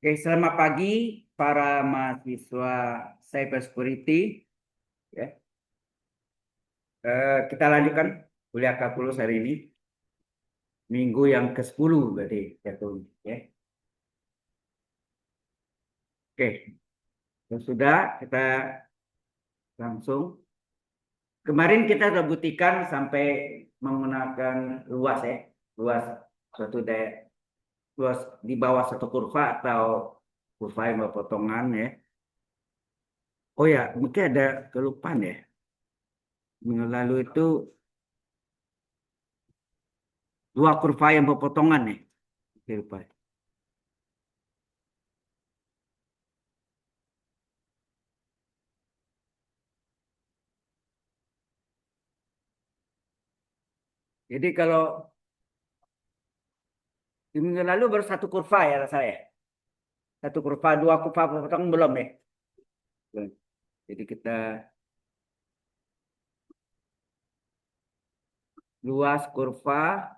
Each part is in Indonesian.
Oke, selamat pagi para mahasiswa cyber security. Ya, kita lanjutkan kuliah kalkulus hari ini, minggu yang ke-10 berarti jatuh. Ya. Oke, sudah kita langsung. Kemarin kita sudah buktikan sampai menggunakan luas ya, luas suatu luas di bawah satu kurva atau kurva yang berpotongan ya. Oh ya, mungkin ada kelupaan ya. Minggu lalu itu dua kurva yang berpotongan nih. Oke, lupa. Jadi kalau di minggu lalu baru satu kurva ya rasa ya. Satu kurva, dua kurva potong belum ya. Belum. Jadi kita luas kurva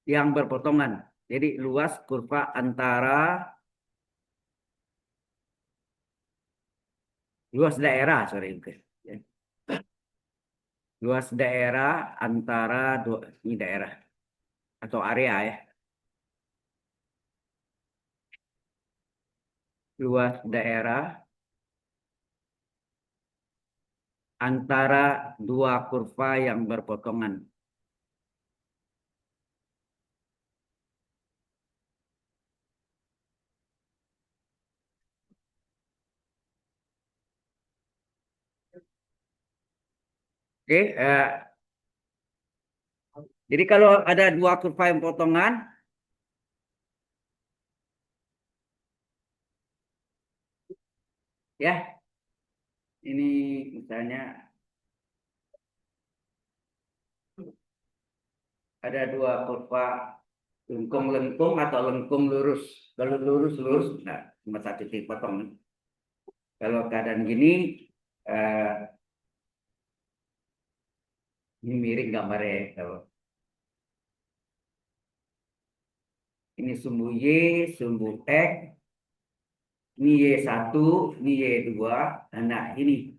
yang berpotongan. Jadi luas kurva antara luas daerah, sorry. Ya. Luas daerah antara dua ini daerah atau area ya. Luas daerah antara dua kurva yang berpotongan. Oke, jadi kalau ada dua kurva yang potongan, ya, ini misalnya ada dua kurva lengkung-lengkung atau lengkung lurus. Kalau lurus-lurus, nah, cuma satu titik potong. Kalau keadaan gini, eh, ini miring gambarnya. Kalau ini sumbu Y, sumbu X, ini Y1, ini Y2. Nah, ini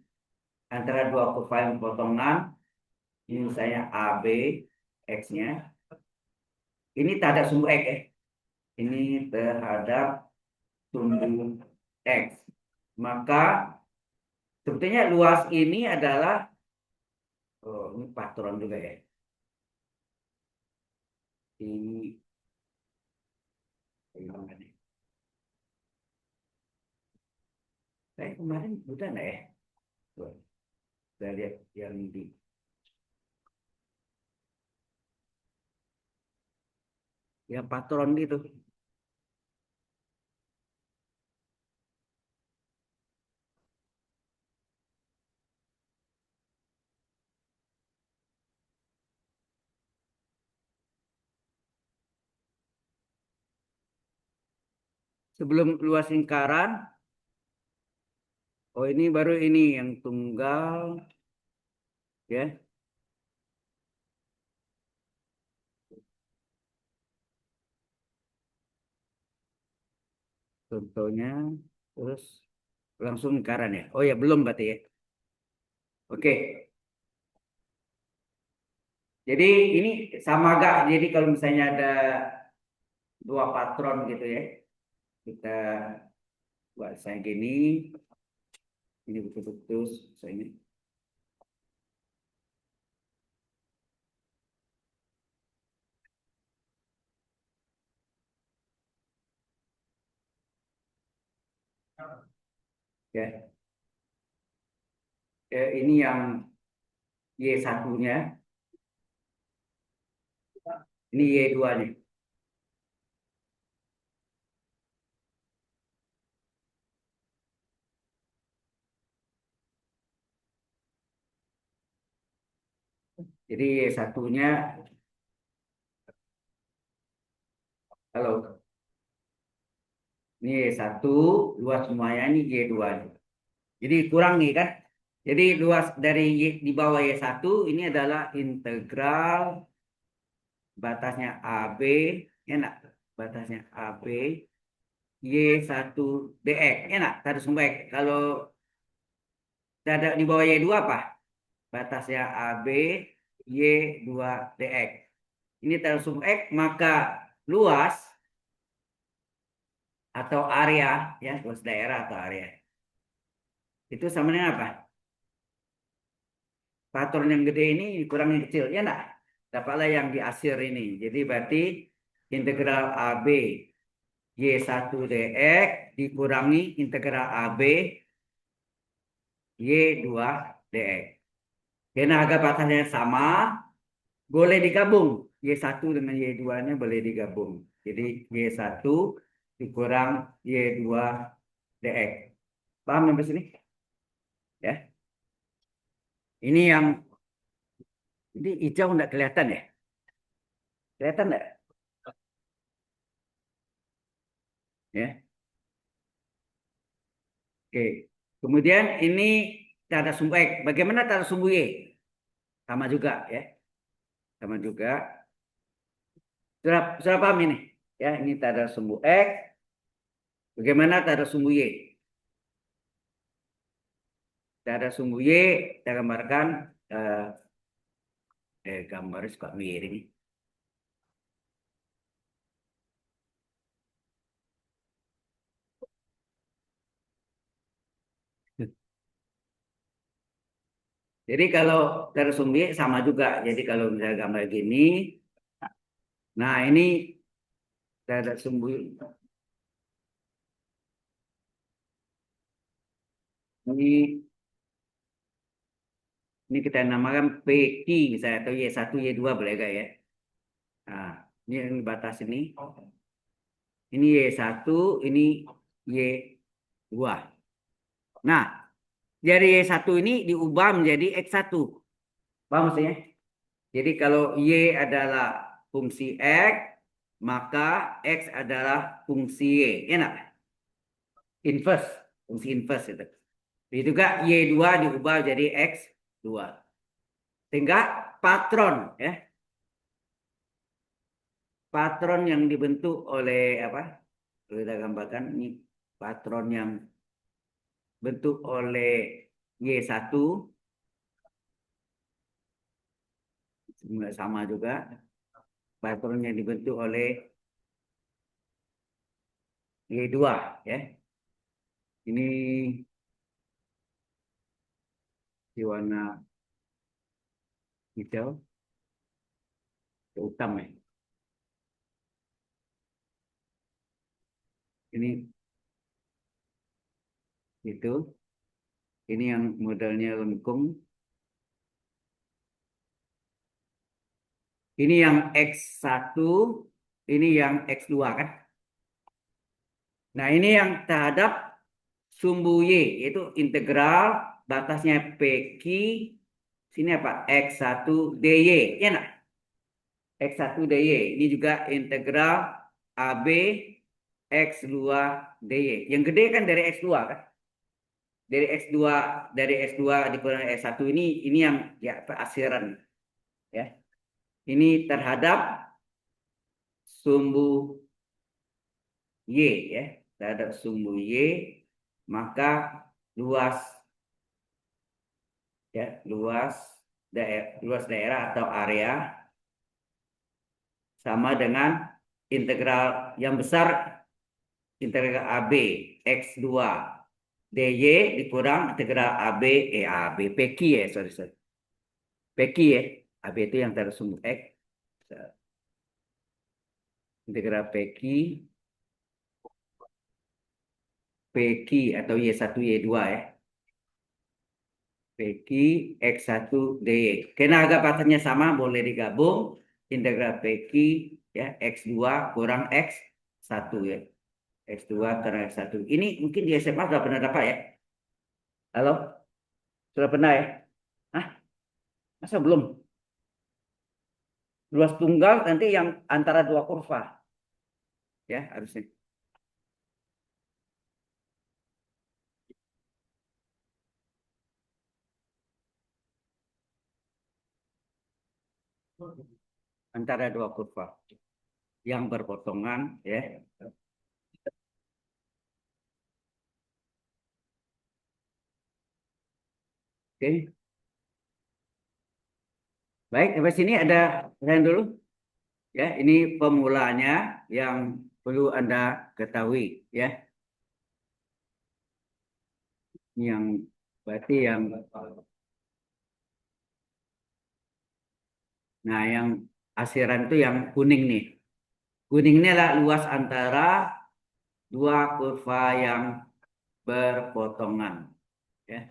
antara dua kurva yang potongan, ini misalnya AB, X-nya. Ini terhadap sumbu X, eh. Ini terhadap sumbu X. Maka sebetulnya luas ini adalah, oh, ini patron juga ya. Ini gimana nih? Saya kemarin udah nggak ya? Tuh, saya lihat yang di yang patron gitu. Sebelum luas lingkaran, oh ini baru ini yang tunggal, ya. Contohnya, terus langsung lingkaran ya. Oh ya belum berarti ya. Oke, jadi ini sama gak? Jadi kalau misalnya ada dua patron gitu ya, kita buat saya gini, ini betul-betul saya ini. Ya, ini yang Y satunya, ini Y2 nih. Jadi Y satunya, kalau ini Y1, luas semuanya ini Y2 nih. Jadi kurang nih kan. Jadi luas dari Y, di bawah Y1 ini adalah integral batasnya AB, enak. Batasnya AB, Y1 DX, enak. Tadi sumber X. Kalau ada di bawah Y2 apa? Batasnya AB, Y2 DX. Ini tadi sumber X, maka luas atau area, ya, luas daerah atau area. Itu sama dengan apa? Patron yang gede ini dikurangi kecil, ya enggak? Dapatlah yang di asir ini. Jadi berarti integral AB Y1 DX dikurangi integral AB Y2 DX. Karena harga batasnya sama, boleh digabung. Y1 dengan Y2-nya boleh digabung. Jadi Y1 dikurang Y2 DX. Paham sampai sini? Ya. Ini yang ini hijau enggak kelihatan ya? Kelihatan enggak? Ya. Oke. Kemudian ini tanda sumbu X. Bagaimana tanda sumbu Y? Sama juga ya. Sama juga. Sudah paham ini? Ya, ini tanda sumbu X. Bagaimana tanda sumbu Y? Tanda sumbu Y kita gambarkan gambarnya suka miring. Jadi kalau tanda sumbu Y sama juga. Jadi kalau misalnya gambar gini, nah ini tanda sumbu Y. Ini kita namakan PQ misalnya atau Y1 Y2 boleh gak ya? Nah, ini batas ini. Ini Y1, ini Y2. Nah, dari Y1 ini diubah menjadi X1. Paham maksudnya? Jadi kalau Y adalah fungsi X, maka X adalah fungsi Y. Enak? Inverse. Fungsi inverse itu. Begitu juga Y2 diubah jadi X2. Sehingga patron ya, patron yang dibentuk oleh apa? Kita gambarkan ini patron yang bentuk oleh Y1 sama juga patron yang dibentuk oleh Y2 ya. Ini di warna hijau hitam ya. Ini itu. Ini yang modelnya lengkung. Ini yang X1, ini yang X2 kan. Nah, ini yang terhadap sumbu Y, yaitu integral batasnya PQ, sini apa? X1 DY, ya nak? X1 DY. Ini juga integral AB X2 DY. Yang gede kan dari X2 kan? Dari X2 dikurangi X1 ini yang ya perasiran ya. Ini terhadap sumbu Y ya, terhadap sumbu Y, maka luas ya, luas daerah atau area sama dengan integral yang besar, integral AB X2 DY dikurang integral AB PQ ya, sorry. PQ ya, AB itu yang terhadap sumbu X, integral PQ atau Y1 Y2 ya. PQ X1 DY. Karena harga batasnya sama, boleh digabung. Integral PQ ya, X2 kurang X1 ya. X2 kurang X1. Ini mungkin di SMA sudah pernah dapat ya? Halo? Sudah pernah ya? Hah? Masa belum? Luas tunggal nanti yang antara dua kurva. Ya, harusnya. antara dua kurva yang berpotongan ya. Oke. Baik, sampai sini ada pertanyaan dulu. Ya, ini pemulanya yang perlu Anda ketahui ya. Ini yang berarti yang yang asiran itu yang kuning nih. Kuning ini adalah luas antara dua kurva yang berpotongan ya.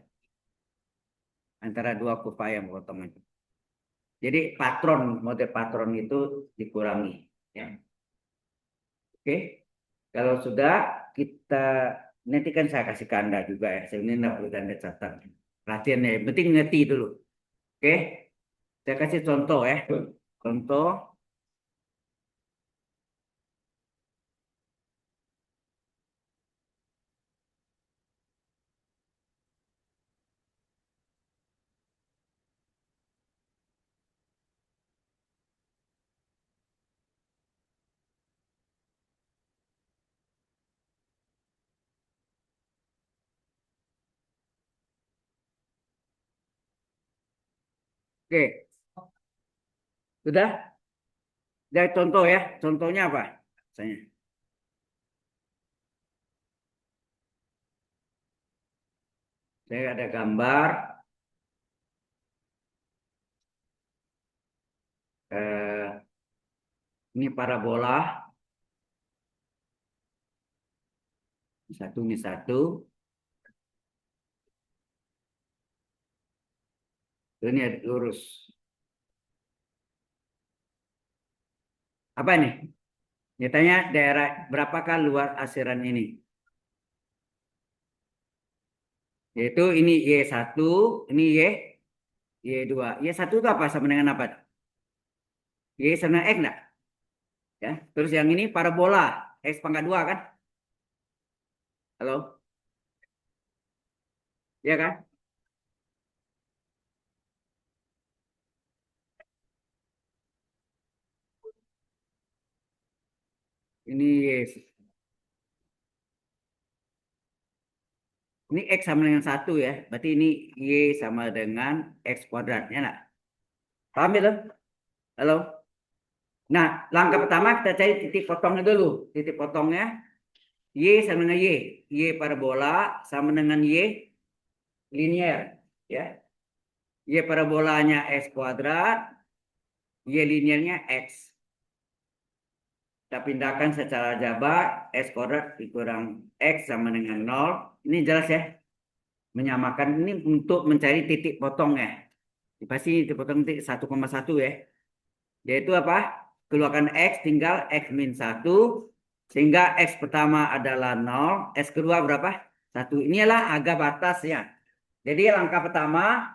Antara dua kurva yang berpotongan. Jadi model patron itu dikurangi ya. Oke. Kalau sudah kita nanti kan saya kasih ke Anda juga ya. Saya ini enggak perlu Anda catat. Perhatian ya, yang penting ngerti dulu. Oke. Saya kasih contoh ya. Contoh. Oke. Sudah? Dari contoh ya. Contohnya apa? Saya ada gambar ini parabola ini satu ini lurus. Apa nih? Nyatanya daerah berapakah luas asiran ini? Yaitu ini Y1, ini Y2. Y1 itu apa? Sama dengan apa? Y sama dengan X enggak? Ya. Terus yang ini parabola X pangkat 2 kan? Halo? Ya kan? Ini Y. Ini X sama dengan 1 ya. Berarti ini Y sama dengan X kuadratnya enggak? Paham ya? Halo? Nah, langkah pertama kita cari titik potongnya dulu. Titik potongnya Y sama dengan Y. Y parabola sama dengan Y linier. Ya. Y parabolanya X kuadrat. Y liniernya X. Kita pindahkan secara jabar. X kuadrat dikurang X sama dengan 0. Ini jelas ya. Menyamakan ini untuk mencari titik potongnya. Pasti titik potong titik 1,1 ya. Yaitu apa? Keluarkan X tinggal X min 1. Sehingga X pertama adalah 0. X kedua berapa? 1. Inilah harga batasnya. Jadi langkah pertama,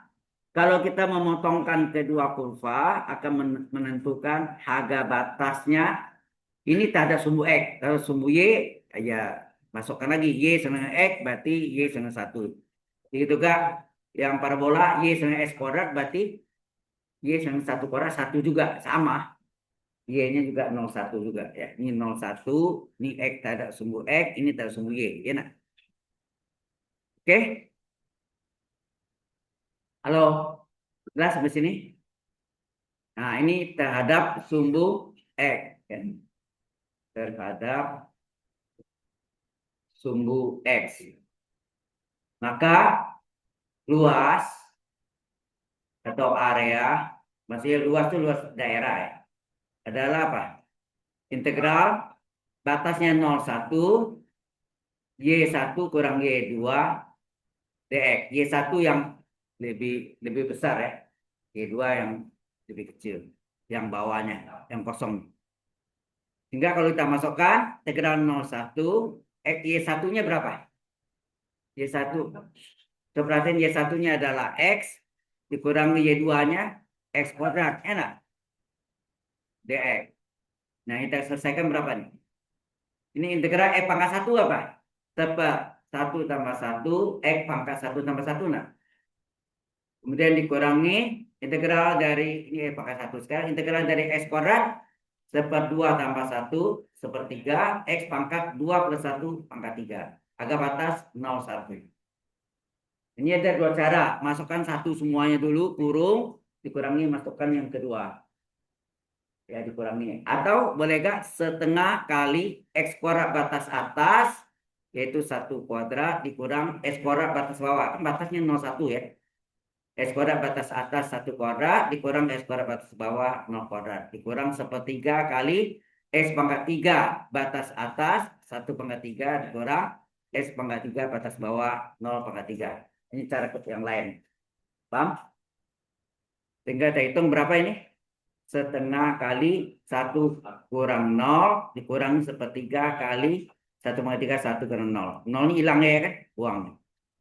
kalau kita memotongkan kedua kurva, akan menentukan harga batasnya. Ini tak ada sumbu X. Kalau sumbu Y, ya masukkan lagi. Y sama dengan X, berarti Y sama dengan 1. Begitu juga yang parabola, Y sama dengan X kuadrat, berarti Y sama dengan 1 kuadrat, 1 juga. Sama. Y-nya juga 0,1 juga ya. Ini 0,1, ini X tak ada sumbu X, ini tak ada sumbu Y. Ya nak? Oke? Halo? Jelas sampai sini? Nah, ini terhadap sumbu X. Ya. Terhadap sumbu X. Maka luas atau area, maksudnya luas itu luas daerah ya, adalah apa? Integral batasnya 0,1 Y1 kurang Y2 dx. Y1 yang lebih besar ya, Y2 yang lebih kecil, yang bawahnya yang kosong. Sehingga kalau kita masukkan integral 0,1 Y1-nya berapa? Y1 perhatian Y1-nya adalah X dikurangi Y2-nya X kuadrat, enak dx. Nah, kita selesaikan berapa nih? Ini integral X pangkat 1 apa? Tepat 1 tambah 1 X pangkat 1 tambah 1 nah. Kemudian dikurangi Integral dari ini pakai satu sekarang. Integral dari x kuadrat /2 tambah 1 /3 x pangkat 2 plus 1 pangkat 3. Agak batas 0,1. Ini ada dua cara. Masukkan satu semuanya dulu, kurung, dikurangi masukkan yang kedua. Ya, dikurangi. Atau boleh gak setengah kali x kuadrat batas atas, yaitu 1 kuadrat, dikurang x kuadrat batas bawah. Kan batasnya 0,1 ya. X kuadrat batas atas 1 kuadrat dikurang X kuadrat batas bawah 0 kuadrat. Dikurang 1/3 kali X pangkat 3 batas atas 1 pangkat 3 dikurang X pangkat 3 batas bawah 0 pangkat 3. Ini cara yang lain. Paham? Tinggal kita hitung berapa ini? Setengah kali 1 kurang 0 dikurang 1/3 kali 1 pangkat 3 1 kurang 0. 0 ini hilang ya kan? Buang.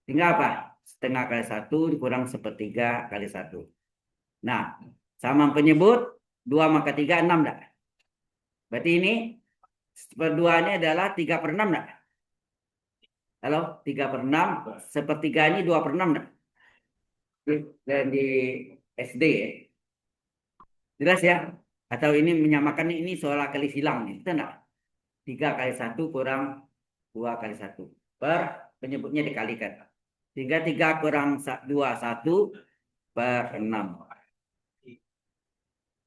Tinggal apa? Setengah kali 1 dikurang 1/3 kali 1. Nah, sama penyebut 2 maka 3 6 enggak? Berarti ini per-2 ini adalah 3/6 enggak? Halo, 3/6 1/3 ini 2/6 enggak? Dan di SD ya. Jelas ya? Atau ini menyamakan ini soal kali silang nih. Itu enggak? 3 kali 1 kurang 2 kali 1. Per penyebutnya dikalikan. Sehingga 3 kurang 2 1 per 6.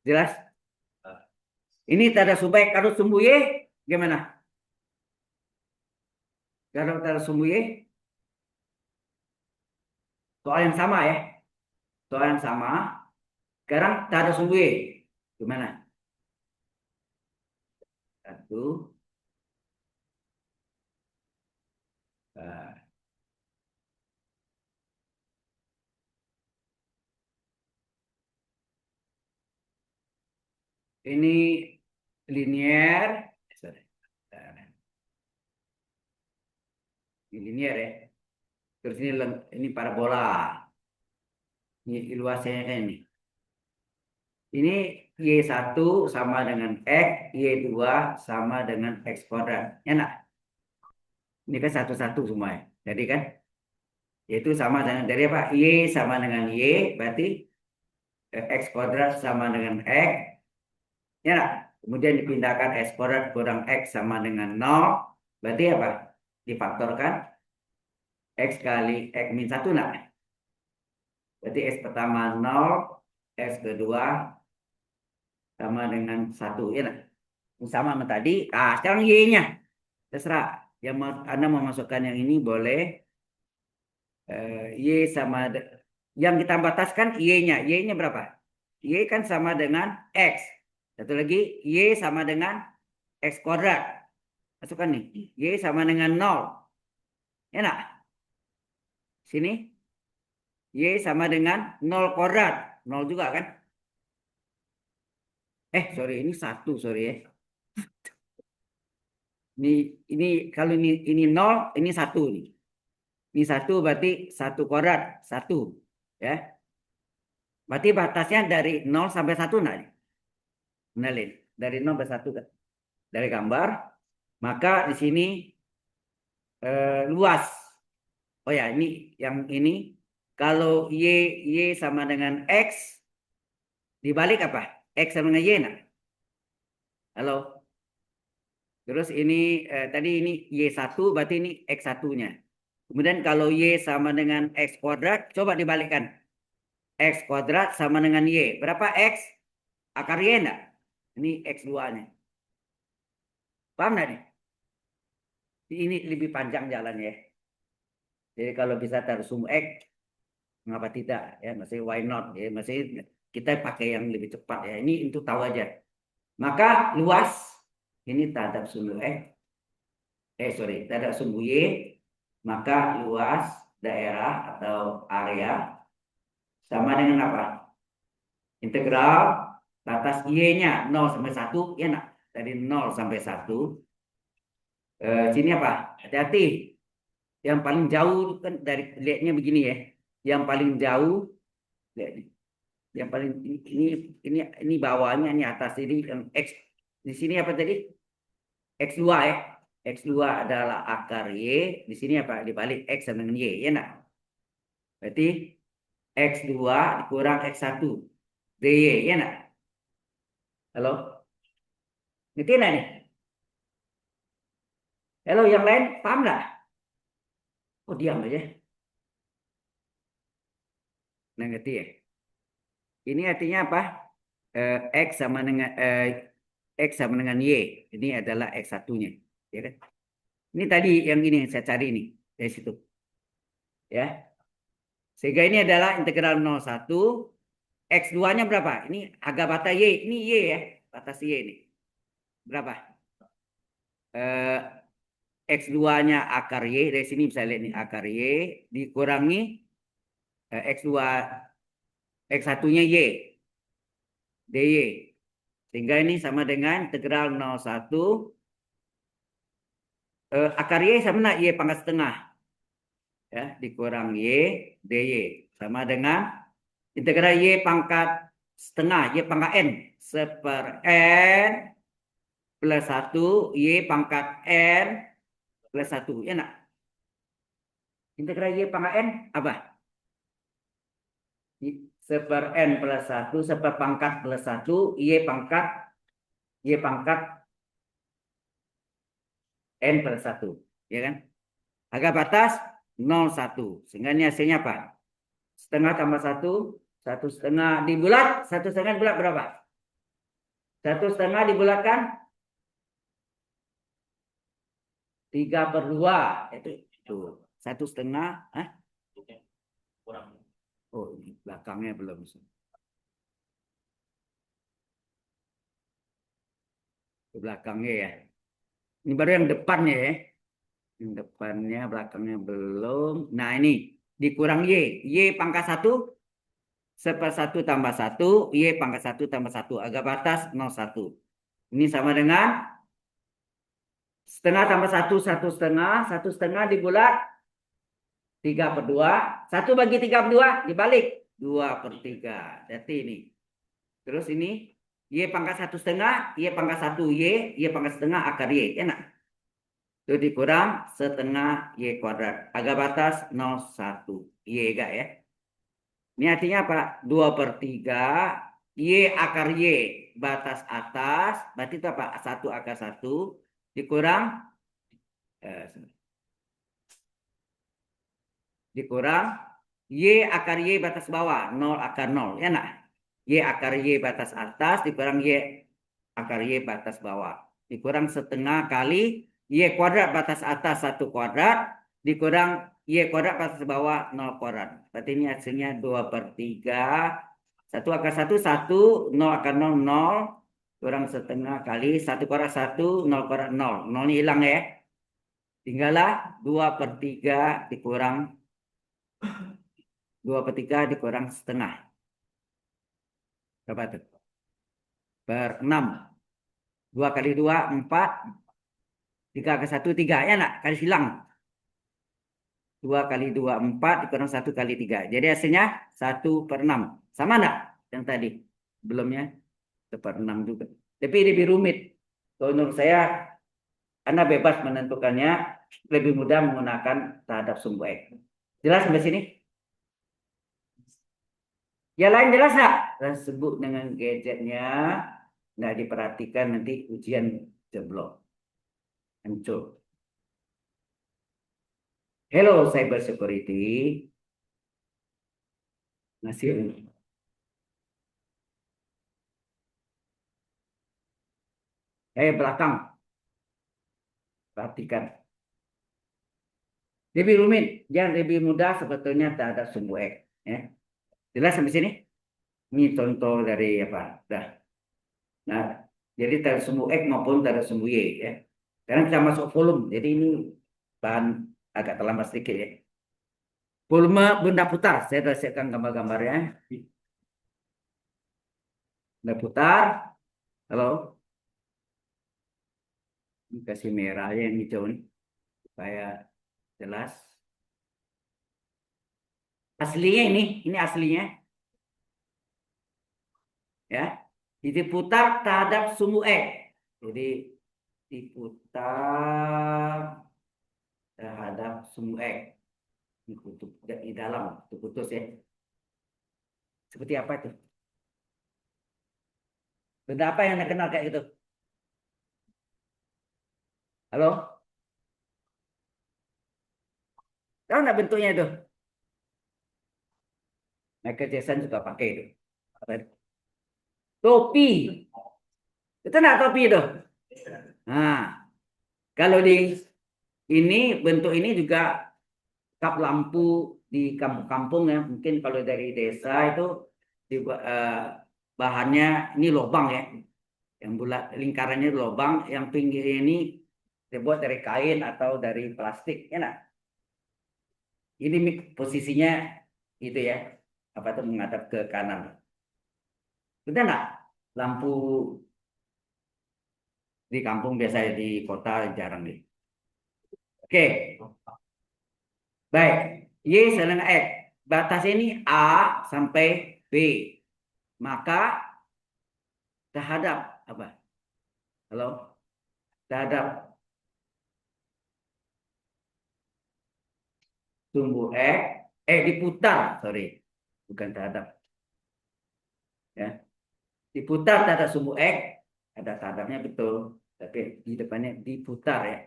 Jelas? Ini tanda subek harus sumbu Y gimana? Kalau tanda sumbu Y soal yang sama ya. Soal yang sama. Sekarang tanda sumbu Y. Gimana? Satu. Nah, ini linier. Sorry. Ini linier ya. Terus ini parabola. Ini luasnya ini. Ini Y1 sama dengan X, Y2 sama dengan X kuadrat. Enak. Ini kan satu-satu semua ya. Jadi kan, yaitu sama dengan dari apa? Y sama dengan Y, berarti X kuadrat sama dengan X. Ya, nak? Kemudian dipindahkan X kuadrat kurang X sama dengan 0. Berarti apa? Difaktorkan X kali X min 1, nak? Berarti X pertama 0, X kedua sama dengan 1. Ya, nak? Sama sama tadi. Ah, sekarang Y-nya. Terserah. Yang Anda mau masukkan yang ini boleh. Y sama... Yang kita bataskan Y-nya. Y-nya berapa? Y kan sama dengan X. Satu lagi, Y sama dengan X kuadrat. Masukkan nih. Y sama dengan 0. Enak. Sini. Y sama dengan 0 kuadrat. 0 juga kan? Sorry. Ini 1. Sorry ya. Ini kalau ini 0, ini 1 nih. Ini 1 berarti 1 kuadrat. 1. Ya. Berarti batasnya dari 0 sampai 1 nah. Kenalin. Dari 0 sampai 1 kan. Dari gambar. Maka di sini luas. Oh ya, ini yang ini kalau Y sama dengan X dibalik apa? X sama dengan Y nah. Halo. Terus ini tadi ini Y1 berarti ini X1-nya. Kemudian kalau Y sama dengan X kuadrat, coba dibalikkan. X kuadrat sama dengan Y. Berapa X? Akar Y enggak? Ini X2-nya. Paham enggak nih? Ini lebih panjang jalannya. Jadi kalau bisa taruh sum X, mengapa tidak? Ya, masih why not? Ya, masih kita pakai yang lebih cepat ya. Ini untuk tahu aja. Maka luas ini terhadap sumbu X. Sorry, terhadap sumbu Y. Maka luas daerah atau area sama dengan apa? Integral batas Y-nya 0 sampai 1. Ya nak? Dari 0 sampai 1. Sini apa? Hati-hati. Yang paling jauh kan dari lihatnya begini ya. Yang paling jauh lihat nih. Yang paling ini bawahnya, ini atas ini yang X. Di sini apa tadi? X2 ya. X2 adalah akar Y. Di sini apa? Dibalik X sama dengan Y. Ya nak? Berarti X2 dikurang X1 DY, ya nak? Halo? Ngerti nggak nih? Halo, yang lain paham nggak? Oh, diam aja. Nah, ngerti ya? Ini artinya apa? X sama dengan X sama dengan Y. Ini adalah X1-nya. Ya kan? Ini tadi yang ini yang saya cari nih. Dari situ. Ya. Sehingga ini adalah integral 01. X2-nya berapa? Ini agak batas Y. Ini Y ya. Batas Y ini. Berapa? Eh, X2-nya akar Y. Dari sini bisa lihat nih akar Y. Dikurangi X2. X1-nya Y. DY. Sehingga ini sama dengan integral 01. Akar Y sama dengan Y pangkat setengah. Ya, dikurang Y DY. Sama dengan integral Y pangkat setengah. Y pangkat N. Seper N plus 1. Y pangkat N plus 1. Ya nak? Integral Y pangkat N apa? Seper N plus 1. Seper pangkat plus 1. Y pangkat N plus 1. Ya kan? Agak batas 0,1. Sehingga ini hasilnya apa? Setengah tambah 1. 1,5 dibulat. 1,5 dibulat berapa? 1,5 dibulatkan 3/2. Itu 1,5. Hah? Oh, ini belakangnya belum. Ke belakangnya ya. Ini baru yang depannya ya. Yang depannya, belakangnya belum. Nah, ini dikurang Y. Y pangkat 1. Seper 1 tambah 1. Y pangkat 1 tambah 1. Agak batas 0,1. Ini sama dengan setengah tambah 1. 1,5. 1,5 dibulat 3/2. 1 bagi 3/2 dibalik 2/3. Jadi ini. Terus ini Y pangkat 1,5. Y pangkat 1 Y. Y pangkat setengah akar Y. Enak. Itu dikurang setengah Y kuadrat. Agak batas 0,1. Y enggak ya. Ini artinya apa? 2/3. Y akar Y batas atas. Berarti itu apa? 1 akar 1. Dikurang. Eh, dikurang. Y akar Y batas bawah. 0 akar 0. Ya nak? Y akar Y batas atas. Dikurang Y akar Y batas bawah. Dikurang setengah kali Y kuadrat batas atas 1 kuadrat. Dikurang Y kuadrat batas bawah 0 kuadrat. Berarti ini hasilnya 2/3. 1 akar 1, 1. 0 akar 0, 0. Kurang setengah kali 1 kuadrat 1. 0 kuadrat 0. 0 ini hilang ya. Tinggallah 2/3 dikurang 2/3 dikurang setengah. Berapa itu? 6. 2 kali 2, 4. 3 ke 1, 3. Ya nak? Kali silang. 2 kali 2, 4. Dikurang 1 kali 3. Jadi hasilnya 1/6. Sama enggak yang tadi? Belumnya 1/6 juga. Tapi lebih rumit. Kalau menurut saya, Anda bebas menentukannya. Lebih mudah menggunakan terhadap sumbu X. Jelas sampai sini? Yang lain jelas nggak? Saya sebut dengan gadgetnya. Nggak diperhatikan nanti ujian jeblok. Hancur. Hello cyber security. Masih belakang. Perhatikan. Lebih rumit, yang lebih mudah sebetulnya terhadap sumbu X. Ya. Jelas sampai sini? Ini contoh dari apa? Dah. Nah, jadi terhadap sumbu X maupun terhadap sumbu Y. Ya. Sekarang kita masuk volume. Jadi ini bahan agak terlambat sedikit ya. Volume benda putar. Saya sudah siapkan gambar-gambarnya. Benda putar. Halo. Ini kasih merah ya yang hijau nih. Supaya jelas. Aslinya ini aslinya. Ya. Diputar terhadap sumbu X. Jadi diputar terhadap sumbu X. Ini kutub di dalam, putus ya. Seperti apa itu? Benda apa yang Anda kenal kayak gitu? Halo? Tahu nggak bentuknya itu? Michael Jackson juga pakai itu. Apa itu? Topi. Itu nggak topi itu? Nah, kalau di ini bentuk ini juga kap lampu di kampung-kampung ya. Mungkin kalau dari desa itu bahannya ini lubang ya. Yang bulat lingkarannya lubang, yang pinggirnya ini dibuat dari kain atau dari plastik. Ya, nah. Ini posisinya itu ya. Apa itu menghadap ke kanan. Betul nggak? Lampu di kampung biasanya di kota jarang nih. Oke, baik. Y sama X. Batas ini A sampai B. Maka terhadap apa? Halo? Terhadap sumbu X, diputar, sorry. Bukan terhadap. Ya. Diputar terhadap sumbu X, ada terhadapnya betul. Tapi di depannya diputar ya.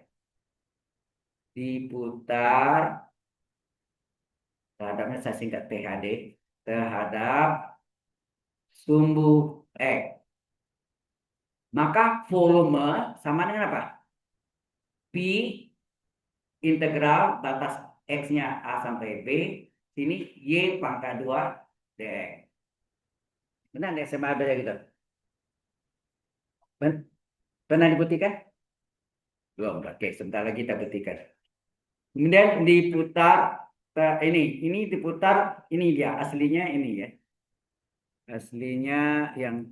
Diputar, terhadapnya saya singkat THD, terhadap sumbu X. Maka volume sama dengan apa? Pi integral batas X-nya A sampai B, sini Y pangkat 2 dx. Benar nggak SMA ada gitu? Pernah dibuktikan? Belum. Oke, sebentar lagi kita buktikan. Kemudian diputar, ini diputar, ini dia aslinya ini ya. Aslinya yang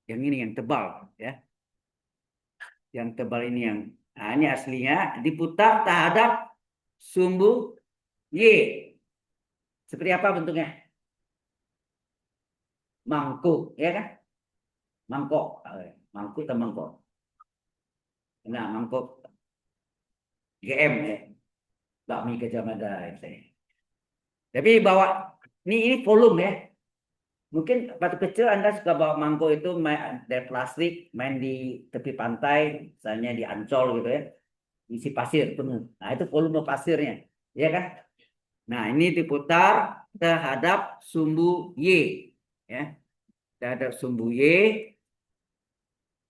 ini yang tebal ya. Yang tebal ini nah ini aslinya diputar terhadap sumbu Y. Seperti apa bentuknya? Mangkuk, ya kan? Mangkok, mangkuk atau mangkok. Nah, mangkok GM ya, bakmi Gajah Mada. Tapi bawa ini volume ya. Mungkin waktu kecil Anda suka bawa mangkok itu dari plastik, main di tepi pantai, misalnya di Ancol gitu ya, isi pasir penuh. Nah, itu volume pasirnya, ya kan? Nah, ini diputar terhadap sumbu Y, ya, terhadap sumbu Y,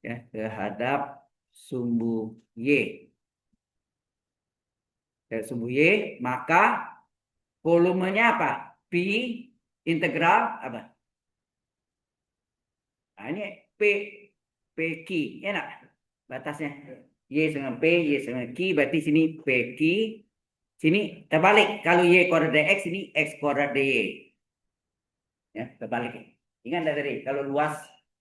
ya, terhadap sumbu Y, terhadap sumbu Y, maka volumenya apa? Pi integral apa? Nah, ini P P Q, enak batasnya. Y sama P, Y sama Q, berarti sini P Q, sini terbalik. Kalau Y koordinat X, ini X koordinat Y. Ya, terbalik. Ingat tadi, kalau luas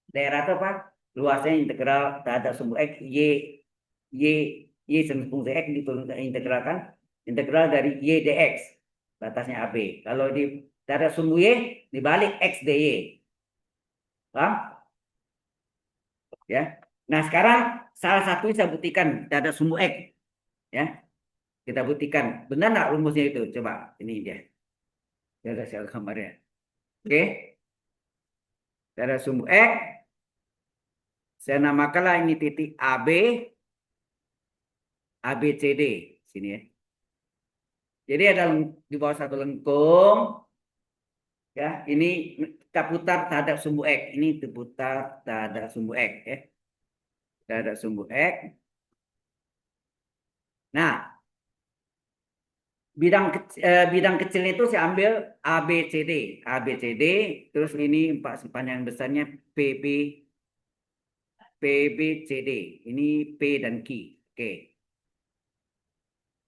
daerah itu apa? Luasnya integral terhadap sumbu X, Y, Y sama fungsi X integralkan. Integral dari Y dx. Batasnya AB. Kalau di terhadap sumbu Y, dibalik X dy. Paham? Ya. Nah, sekarang salah satu saya buktikan terhadap sumbu X. Ya. Kita buktikan. Benar nggak rumusnya itu? Coba. Ini dia. Ya, ada saya gambarnya. Oke. Terhadap sumbu X. Saya namakanlah ini titik AB. ABCD. Sini ya. Jadi ada di bawah satu lengkung. Ya. Ini kita putar terhadap sumbu X. Ini diputar terhadap sumbu X. Ya. Terhadap sumbu X. Nah, bidang kecilnya itu saya ambil ABCD, ABCD, terus ini panjang besarnya PB, PBCD. Ini P dan Q. Oke.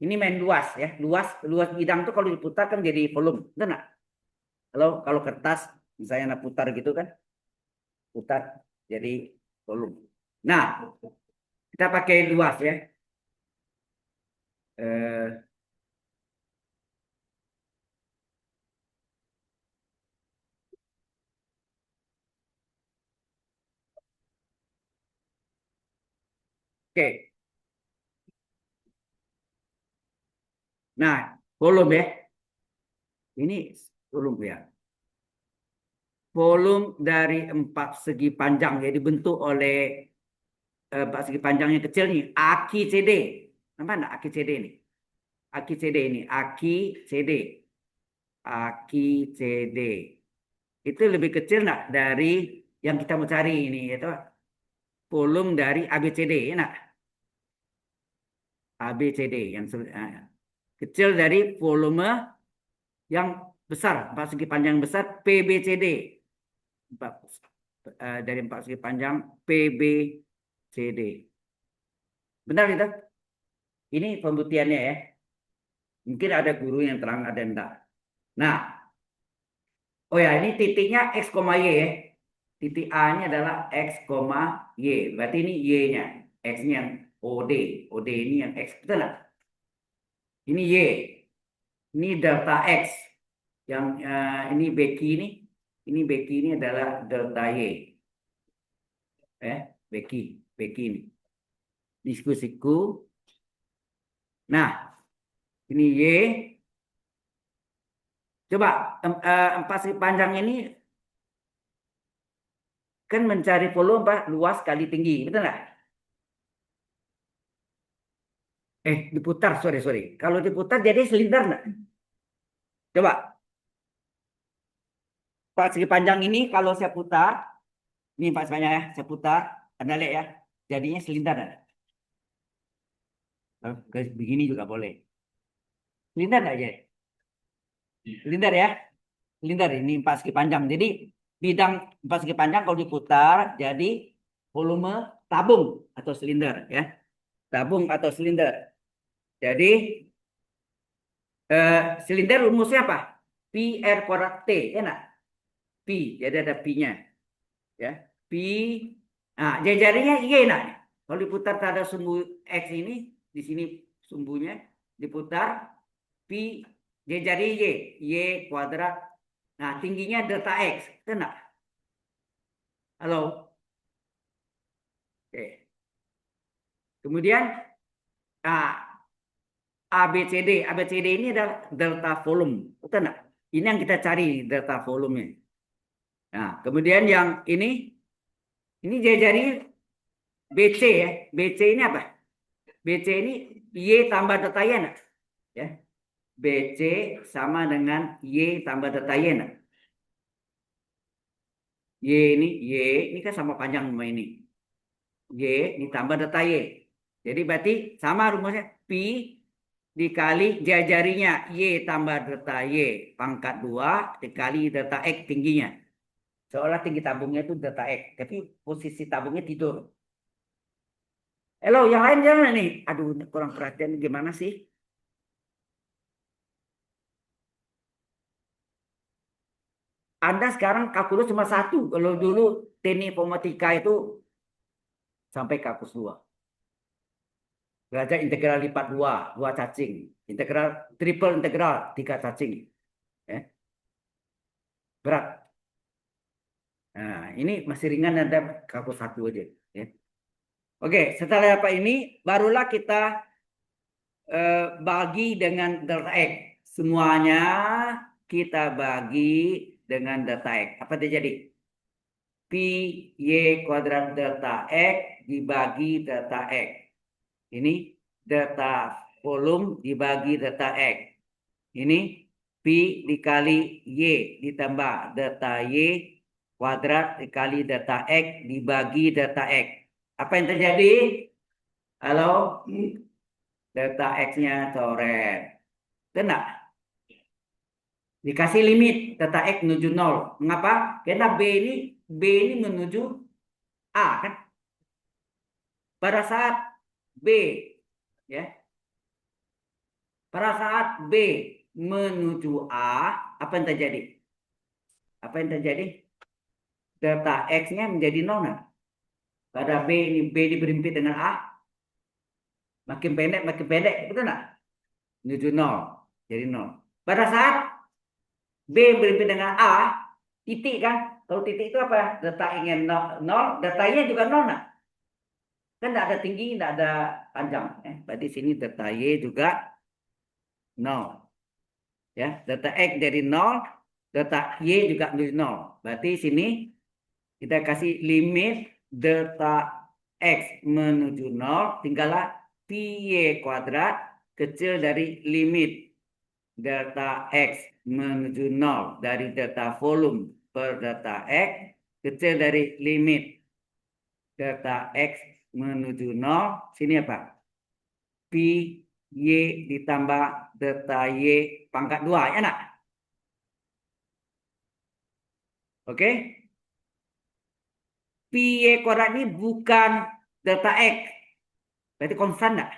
Ini main luas ya, luas bidang tuh kalau diputar kan jadi volume, betul nggak? Kalau kertas misalnya nak putar gitu kan, putar jadi volume. Nah, kita pakai luas ya. Eh, oke. Nah, volume ya. Ini volume ya. volume dari empat segi panjang yang dibentuk oleh empat segi panjang yang kecil nih, aki CD. Nampak enggak aki CD ini? Aki CD ini, aki CD. Aki CD. Itu lebih kecil enggak dari yang kita mau cari ini, yaitu volume dari ABCD, enak? ABCD yang kecil dari volume yang besar, empat segi panjang besar PBCD. Dari empat segi panjang PBCD. Benar itu? Ini pembuktiannya ya. Mungkin ada guru yang terang, ada yang enggak. Nah, oh ya, ini titiknya X, Y ya. Titik A-nya adalah X, Y. Berarti ini Y-nya. X-nya yang OD. OD ini yang X. Betul nggak? Ini Y. Ini delta X. Yang ini Becky ini. Ini Becky ini adalah delta Y. Becky. Becky ini. Diskusiku. Nah, ini Y. Coba empat segi panjang ini kan mencari volume luas kali tinggi, betul nggak? Diputar, sorry. Kalau diputar jadi silinder nggak? Coba. Empat segi panjang ini kalau saya putar, ini empat segi panjang ya, saya putar, Anda lihat ya, jadinya silinder nggak? Begini juga boleh. Silinder nggak jadi? Silinder ya, silinder ini empat segi panjang. Jadi bidang empat segi panjang kalau diputar jadi volume tabung atau silinder ya, tabung atau silinder. Jadi silinder rumusnya apa? Pi R kuadrat T, enak. Pi, jadi ada pi-nya ya. Pi, nah jarinya Y nah. Kalau diputar pada sumbu X ini, di sini sumbunya diputar pi jari Y kuadrat. Nah tingginya delta X, enak. Halo. Oke. Kemudian ABCD ini adalah delta volume, betul enggak? Ini yang kita cari delta volume-nya. Nah, kemudian yang ini jari BC ya. BC ini apa? BC ini Y tambah delta Y enggak? Ya. BC sama dengan Y tambah delta Y enggak? Y ini kan sama panjang sama ini. Y ditambah delta Y. Jadi berarti sama rumusnya pi dikali jarinya Y tambah delta Y pangkat 2 dikali delta X tingginya. Seolah tinggi tabungnya itu delta X. Tapi posisi tabungnya tidur. Halo, yang lain jangan nih. Aduh, kurang perhatian gimana sih? Anda sekarang kalkulus cuma satu. Kalau dulu teknik informatika itu sampai kalkulus 2. Belajar integral lipat 2 cacing. Integral triple integral 3 cacing. Ya. Berat. Nah, ini masih ringan ada kalkulus 1 aja. Ya. Oke, setelah apa ini barulah kita bagi dengan delta X. Semuanya kita bagi dengan delta X. Apa terjadi? Pi Y kuadrat delta X dibagi delta X. Ini delta volume dibagi delta X. Ini pi dikali Y ditambah delta Y kuadrat dikali delta X dibagi delta X. Apa yang terjadi? Halo? Delta X-nya coret. Kena? Dikasih limit delta X menuju 0. Mengapa? Karena B ini menuju A kan? Pada saat B ya. Pada saat B menuju A, apa yang terjadi? Apa yang terjadi? Delta X-nya menjadi 0. Pada B ini berhimpit dengan A. Makin pendek, betul nggak? Menuju 0. Jadi 0. Pada saat B berhimpit dengan A, titik kan? Kalau titik itu apa? Delta X-nya 0, delta Y juga 0. Nah? Kan tidak ada tinggi, tidak ada panjang. Berarti sini delta Y juga 0. Ya, delta X dari 0, delta Y juga menuju 0. Berarti sini kita kasih limit delta X menuju 0, tinggallah pi Y kuadrat kecil dari limit delta X menuju 0 dari delta volume per delta X kecil dari limit delta X menuju 0. Sini apa? Pi Y ditambah delta Y pangkat 2, ya nak? Oke? Pi Y kuadrat ini bukan delta X. Berarti konstan enggak?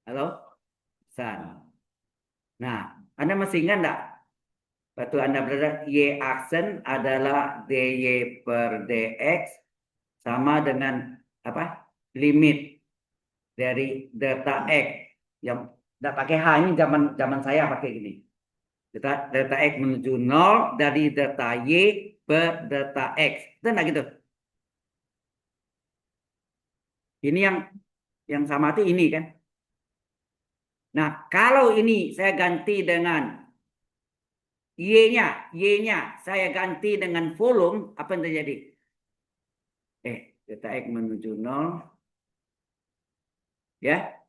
Halo? Konstan. Nah, Anda masih ingat enggak? Waktu Anda belajar Y aksen adalah dy per dx sama dengan apa? Limit dari delta X. Yang enggak pakai H, ini zaman saya pakai gini. Delta X menuju 0 dari delta Y per delta X. Itu enggak gitu? Ini yang sama itu ini kan. Nah, kalau ini saya ganti dengan Y-nya saya ganti dengan volume, apa yang terjadi? Delta X menuju 0. Ya.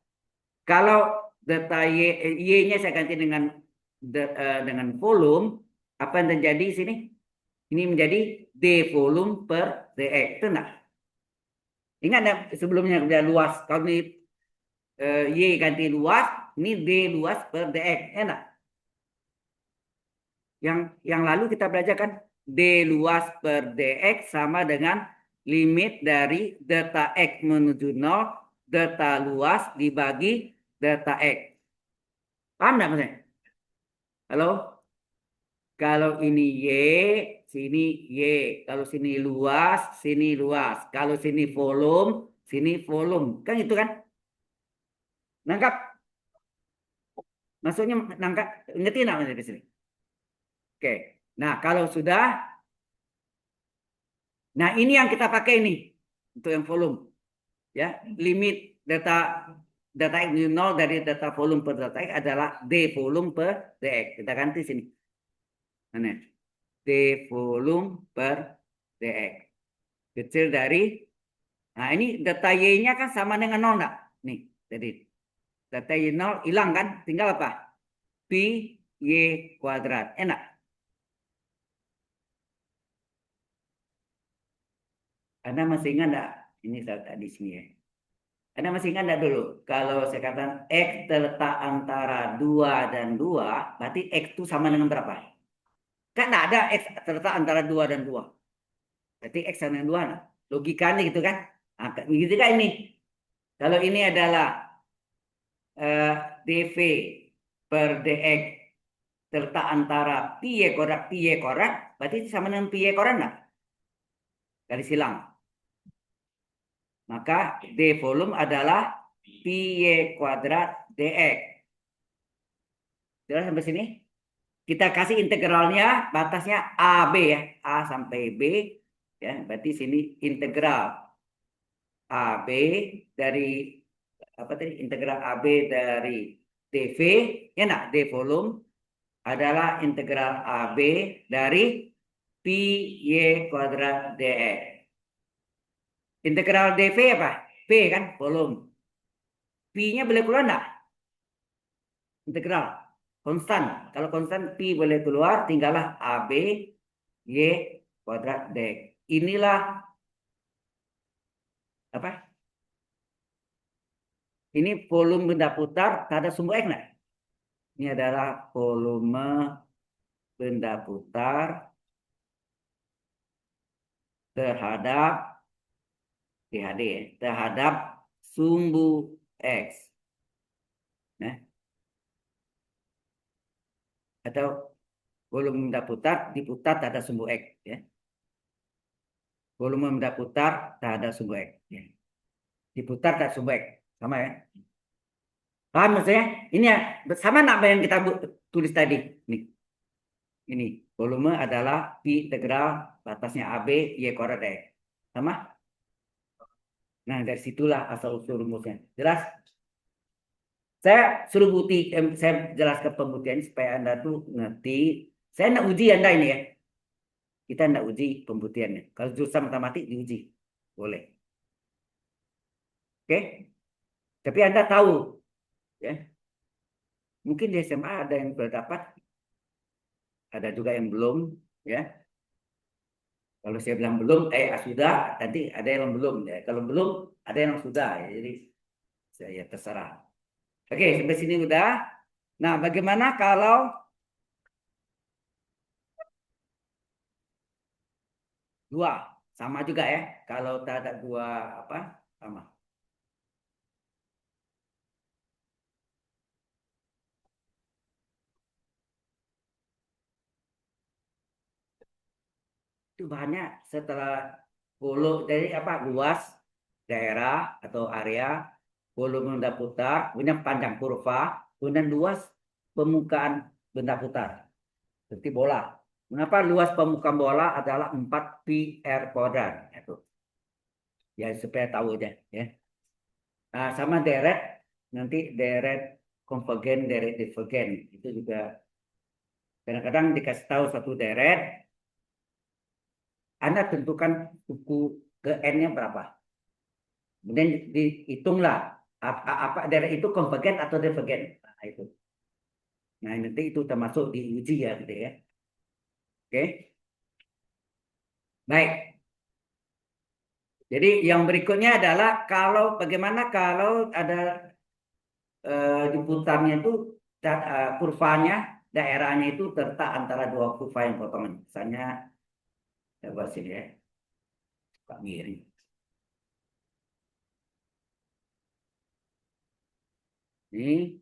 Kalau delta Y-nya saya ganti dengan volume, apa yang terjadi di sini? Ini menjadi D volume per dx. Itu enggak? Ingat enggak sebelumnya udah luas. Kalau ini Y ganti luas, ini D luas per dx. Enak. Yang lalu kita belajar kan D luas per dx sama dengan limit dari delta X menuju 0, delta luas dibagi delta X. Paham enggak maksudnya? Halo? Kalau ini Y, sini Y. Kalau sini luas, sini luas. Kalau sini volume, sini volume. Kan itu kan? Nangkap? Maksudnya nangkap? Ngerti enggak maksudnya di sini? Oke. Nah, kalau sudah, nah ini yang kita pakai ini untuk yang volume. Ya, limit data data X 0 dari data volume per data X adalah D volume per dx. Kita ganti sini. Mana? D volume per dx. Kecil dari, nah ini data Y-nya kan sama dengan 0 enggak? Nih, jadi data Y 0 hilang kan? Tinggal apa? Pi Y kuadrat. Enak. Anda masih ingat enggak? Ini saya di sini ya. Anda masih ingat enggak dulu? Kalau saya katakan X terletak antara 2 dan 2, berarti X itu sama dengan berapa? Kan enggak ada X terletak antara 2 dan 2. Berarti X sama dengan 2. Nah. Logikanya gitu kan? Nah, begitu kan ini. Kalau ini adalah dv per dx terletak antara pi y kuadrat, berarti sama dengan pi y kuadrat enggak? Garis silang. Maka d volume adalah pi y kuadrat dx. Jelas sampai sini? Kita kasih integralnya, batasnya AB ya, A sampai B. Ya, berarti sini integral AB dari apa tadi? Integral AB dari dv, ya nak, d volume adalah integral AB dari pi y kuadrat dx. Integral dv apa? P kan, volume. Pi-nya boleh keluar enggak? Integral. Konstan. Kalau konstan pi boleh keluar, tinggallah AB y kuadrat dx. Inilah apa? Ini volume benda putar tak ada sumbu X enggak? Ini adalah volume benda putar terhadap THD, terhadap sumbu X. Nah, atau volume benda putar diputar tak ada sumbu X. Ya. Volume benda putar tak ada sumbu X. Ya. Diputar tak sumbu X. Sama ya. Paham maksudnya? Ini ya, sama nak yang kita tulis tadi. Nih. Ini volume adalah pi integral batasnya AB y kuadrat X. Sama? Nah, dari situlah asal usul rumusnya. Jelas? Saya suruh saya jelaskan pembuktian supaya Anda tuh ngerti Saya nak uji Anda ini ya. Kita nak uji pembuktiannya. Kalau jurusan matematik diuji. Boleh. Oke? Tapi Anda tahu ya. Mungkin di SMA ada yang sudah dapat, ada juga yang belum ya. Kalau saya bilang belum, sudah, nanti ada yang belum ya. Kalau belum, ada yang sudah ya. Jadi saya terserah. Oke, sampai sini udah. Nah, bagaimana kalau dua? Sama juga ya. Kalau tak ada dua apa? Sama. Itu bahannya setelah dari apa? Luas daerah atau area, volume benda putar, kemudian panjang kurva, kemudian luas permukaan benda putar. Seperti bola. Mengapa luas permukaan bola adalah 4 pi r kuadrat? Itu. Ya supaya tahu aja ya. Nah, sama deret nanti deret konvergen, deret divergen itu juga kadang-kadang dikasih tahu satu deret, Anda tentukan suku ke n-nya berapa. Kemudian dihitunglah apa deret itu konvergen atau divergen. Nah, itu. Nah, nanti itu termasuk diuji ya gitu ya. Oke. Baik. Jadi yang berikutnya adalah bagaimana kalau ada diputarnya itu kurvanya daerahnya itu terletak antara dua kurva yang potongan. Misalnya coba sini ya, Pak miring. Ini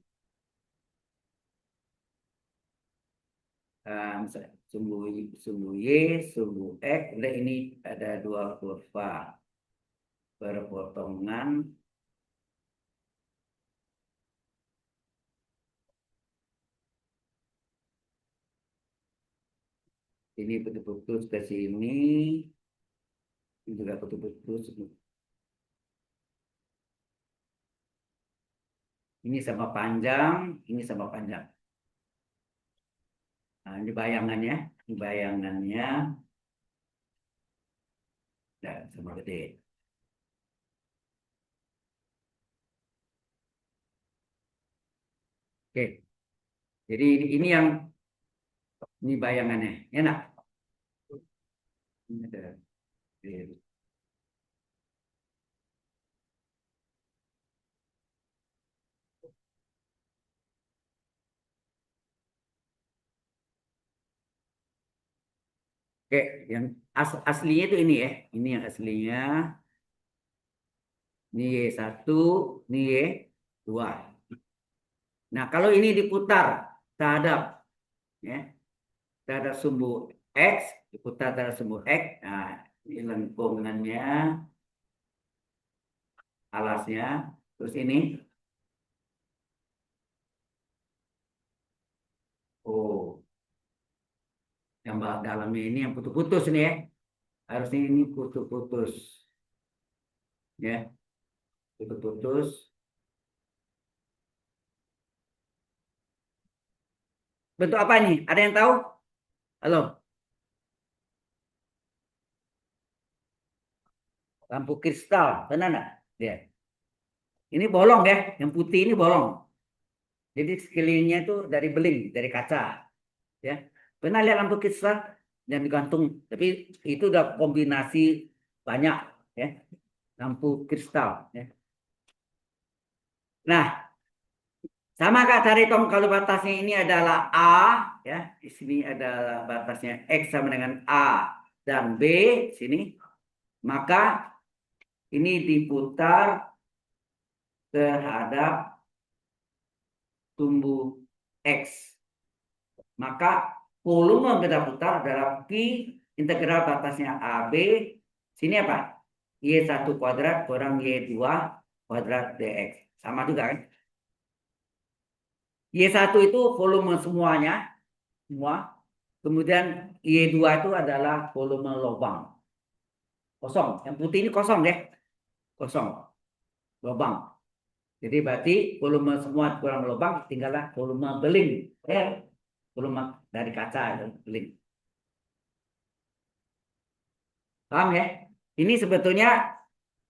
misalnya sumbu Y, sumbu X, kemudian ini ada dua kurva berpotongan. Ini putus-putus ke sini, ini juga putus-putus. Ini sama panjang, ini sama panjang. Nah, ini bayangannya, dan sama gede. Oke, jadi ini yang ini bayangannya, enak. Ini ada. Oke, yang aslinya itu ini ya, ini yang aslinya. Ini Y1, ini Y2. Nah, kalau ini diputar terhadap ya, terhadap sumbu X, diputar terhadap sumbu X. Nah, ini lengkungannya, alasnya. Terus ini, oh, yang dalamnya ini yang putus-putus nih ya. Harusnya ini putus-putus. Ya, putus-putus. Bentuk apa ini? Ada yang tahu? Halo, lampu kristal, benar nggak? Ya. Ini bolong ya, yang putih ini bolong. Jadi sekelilingnya itu dari beling, dari kaca. Ya, pernah lihat lampu kristal yang digantung? Tapi itu udah kombinasi banyak, ya, lampu kristal. Ya. Nah, sama Kak Caritom kalau batasnya ini adalah A, ya, di sini adalah batasnya X sama dengan A dan B sini, maka ini diputar terhadap tumbuh X. Maka volume beda putar adalah Q integral batasnya AB. Sini apa? Y1 kuadrat kurang Y2 kuadrat DX. Sama juga kan? Y1 itu volume semuanya. Semua. Kemudian Y2 itu adalah volume lubang. Kosong. Yang putih ini kosong deh. Kosong. Lubang. Jadi berarti volume semua kurang lubang, tinggallah volume beling. Ya. volume dari kaca itu link. Paham ya? Ini sebetulnya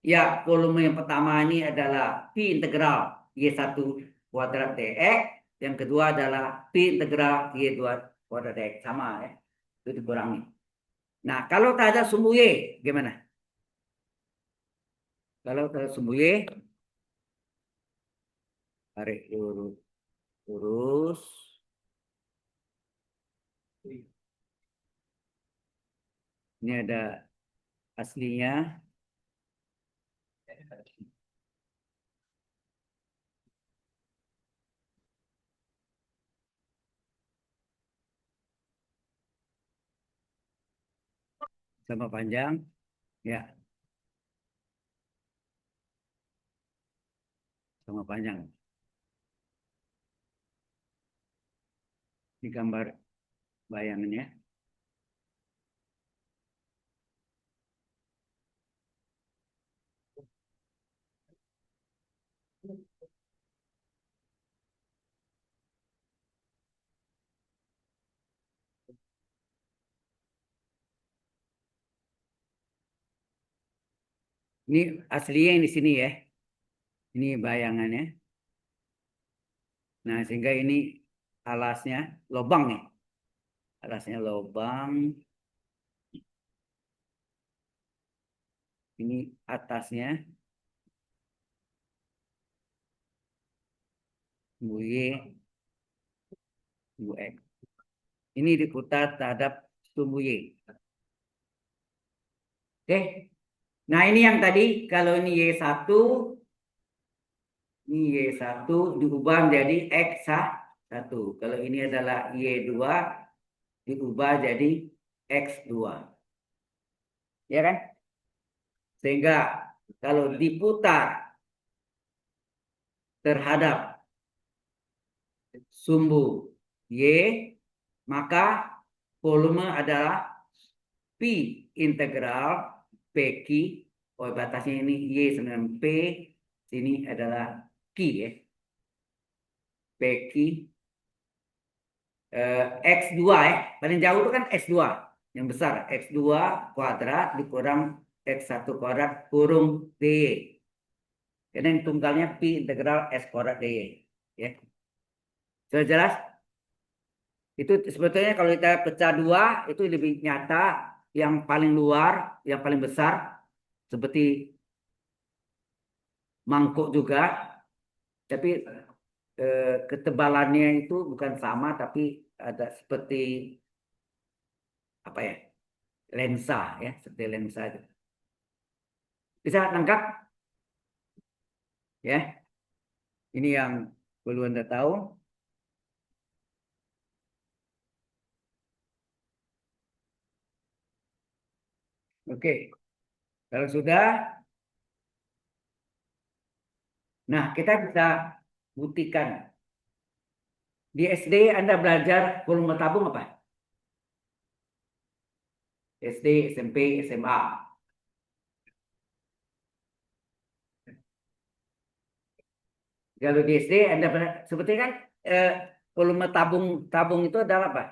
ya volume yang pertama ini adalah Pi integral Y1 kuadrat dx, yang kedua adalah Pi integral Y2 kuadrat dx, sama ya. Itu dikurangi. Nah, kalau tak ada sumbu Y gimana? Kalau tak ada sumbu Y, tarik lurus, lurus. Ini ada aslinya. Sama panjang. Ya, sama panjang. Ini gambar bayangannya. Ini aslinya yang di sini ya. Ini bayangannya. Nah, sehingga ini alasnya lubang nih. Alasnya lubang. Ini atasnya sumbu Y, sumbu X. Ini diputar terhadap sumbu Y. Oke. Nah, ini yang tadi kalau ini Y1, ini Y1 diubah menjadi X1. Kalau ini adalah Y2 diubah jadi X2. Ya kan? Sehingga kalau diputar terhadap sumbu Y, maka volume adalah Pi integral PQ. Oh, batasnya ini Y dengan P. Sini adalah Q ya. PQ X2 ya. Paling jauh itu kan X2. Yang besar X2 kuadrat dikurang X1 kuadrat kurung DY. Karena yang tunggalnya Pi integral S kuadrat DY. Ya. Sudah jelas? Itu sebetulnya kalau kita pecah dua itu lebih nyata, yang paling luar, yang paling besar seperti mangkuk juga, tapi ketebalannya itu bukan sama, tapi ada seperti apa ya, lensa ya, seperti lensa itu. Bisa nangkap ya? Ini yang perlu Anda tahu. Oke, kalau sudah, nah kita bisa buktikan. Di SD Anda belajar volume tabung apa? SD, SMP, SMA. Kalau di SD Anda seperti kan eh, volume tabung tabung itu adalah apa?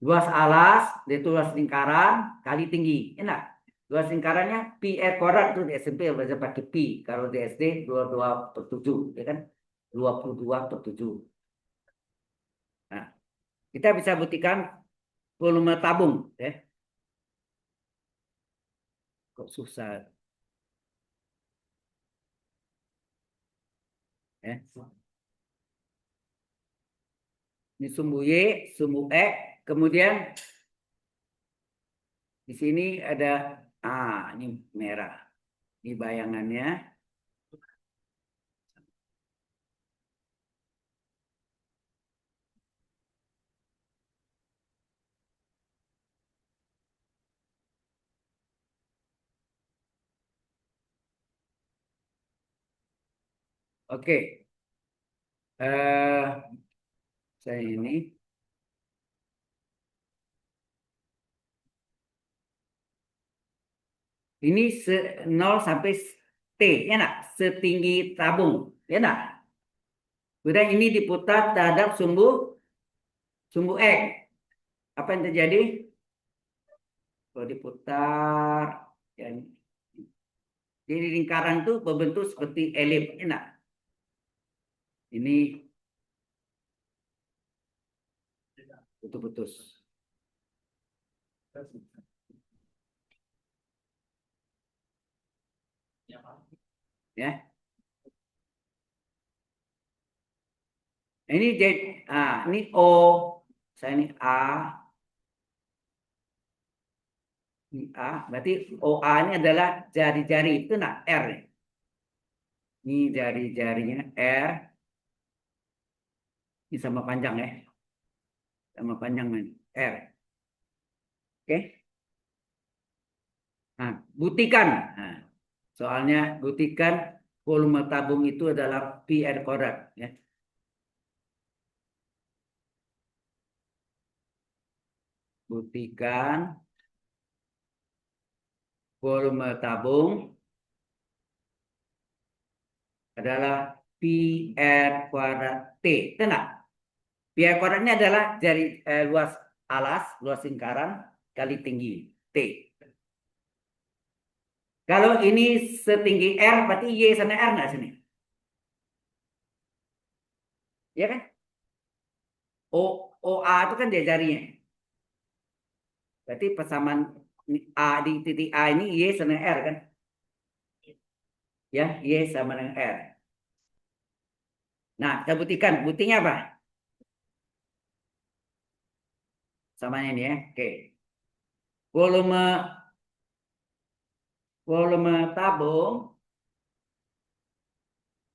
Luas alas, itu luas lingkaran kali tinggi. Enak. Luas lingkarannya pi r kuadrat itu di SMP belajar pakai pi. Kalau di SD 22/7, ya kan? 22/7. Nah, kita bisa buktikan volume tabung, ya. Kok susah, ya. Ini sumbu Y, sumbu X, kemudian di sini ada ini merah. Ini bayangannya. Oke. Saya ini ini 0 sampai T, ya nak? Setinggi tabung, ya nak? Kemudian ini diputar terhadap sumbu sumbu X. Apa yang terjadi? Kalau diputar, ya, jadi lingkaran itu berbentuk seperti elip. Enak. Ini putus-putus. Ya, ini jadi, ini O, saya ini A, ini A, berarti OA ini adalah jari-jari itu nak R. Ini jari-jarinya R, ini sama panjang ya, sama panjang ini R. Oke, nah buktikan. Nah, soalnya buktikan volume tabung itu adalah pi R kuadrat ya. Buktikan volume tabung adalah pi R kuadrat T. Tenang. Pi R kuadrat ini adalah luas alas, luas lingkaran kali tinggi T. Kalau ini setinggi R, berarti Y sama R nggak sini? Ya kan? OA itu kan dia jarinya. Berarti persamaan A di titik A ini Y sama R kan? Ya, Y sama dengan R. Nah, kita buktikan. Buktinya apa? Samanya ini ya. Oke. Volume volume tabung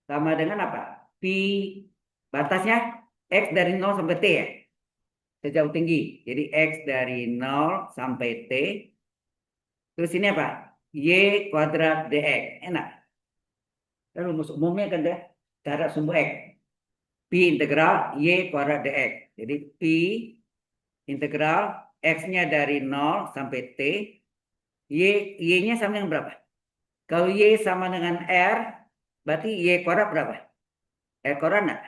sama dengan apa? Pi batasnya X dari 0 sampai T ya. Sejauh tinggi. Jadi X dari 0 sampai T. Terus ini apa? Y kuadrat DX. Enak. Kan rumus umumnya kan deh. Cara sumbu X. Pi integral Y kuadrat DX. Jadi Pi integral X-nya dari 0 sampai T. Y-nya sama dengan berapa? Kalau Y sama dengan R, berarti Y kuadrat berapa? R kuadrat enggak?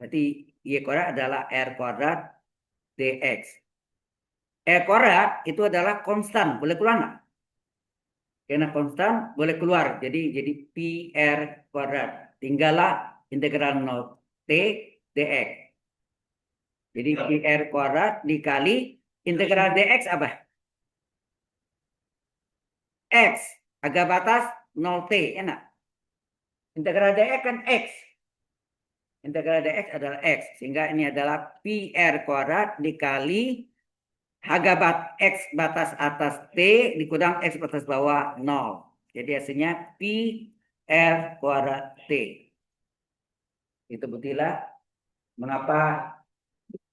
Berarti Y kuadrat adalah R kuadrat DX. R kuadrat itu adalah konstan, boleh keluar nggak? Karena konstan boleh keluar, jadi pi R kuadrat. Tinggallah integral 0 T dx. Jadi pi R kuadrat dikali integral dx apa? X. Agak batas 0 T, enak. Integral dx kan X. Integral dx adalah X. Sehingga ini adalah pi R kuadrat dikali harga X batas atas T dikurang X batas bawah 0. Jadi hasilnya pi R kuadrat T. Itu buktilah mengapa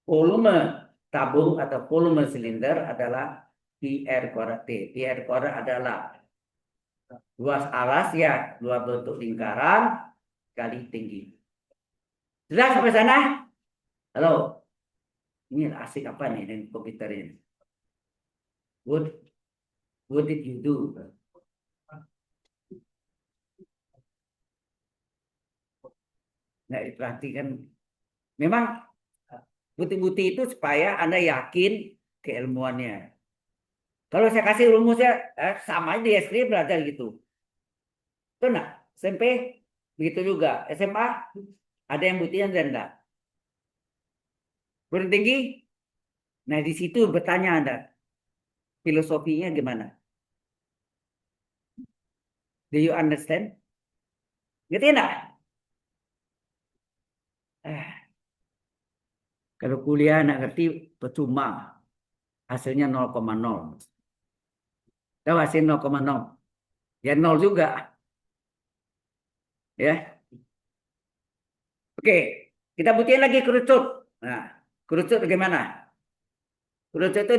volume tabung atau volume silinder adalah pi R kuadrat T. Pi R kuadrat adalah luas alas ya, luas bentuk lingkaran kali tinggi. Jelas sampai sana? Halo, ini asik apa nih dengan komputer ini? What did you do? Nggak diperhatikan. Memang bukti-bukti itu supaya Anda yakin keilmuannya. Kalau saya kasih rumusnya sama aja di SD belajar gitu. Itu enggak? SMP begitu juga. SMA ada yang buktinya dan enggak. Perguruan tinggi, nah di situ bertanya Anda, filosofinya gimana? Do you understand? Ngerti enggak? Kalau kuliah enggak ngerti percuma. Hasilnya 0,0. Tahu hasil 0,0? Ya 0 juga. Ya. Oke, kita buktiin lagi kerucut. Nah, kerucut bagaimana? Kerucut itu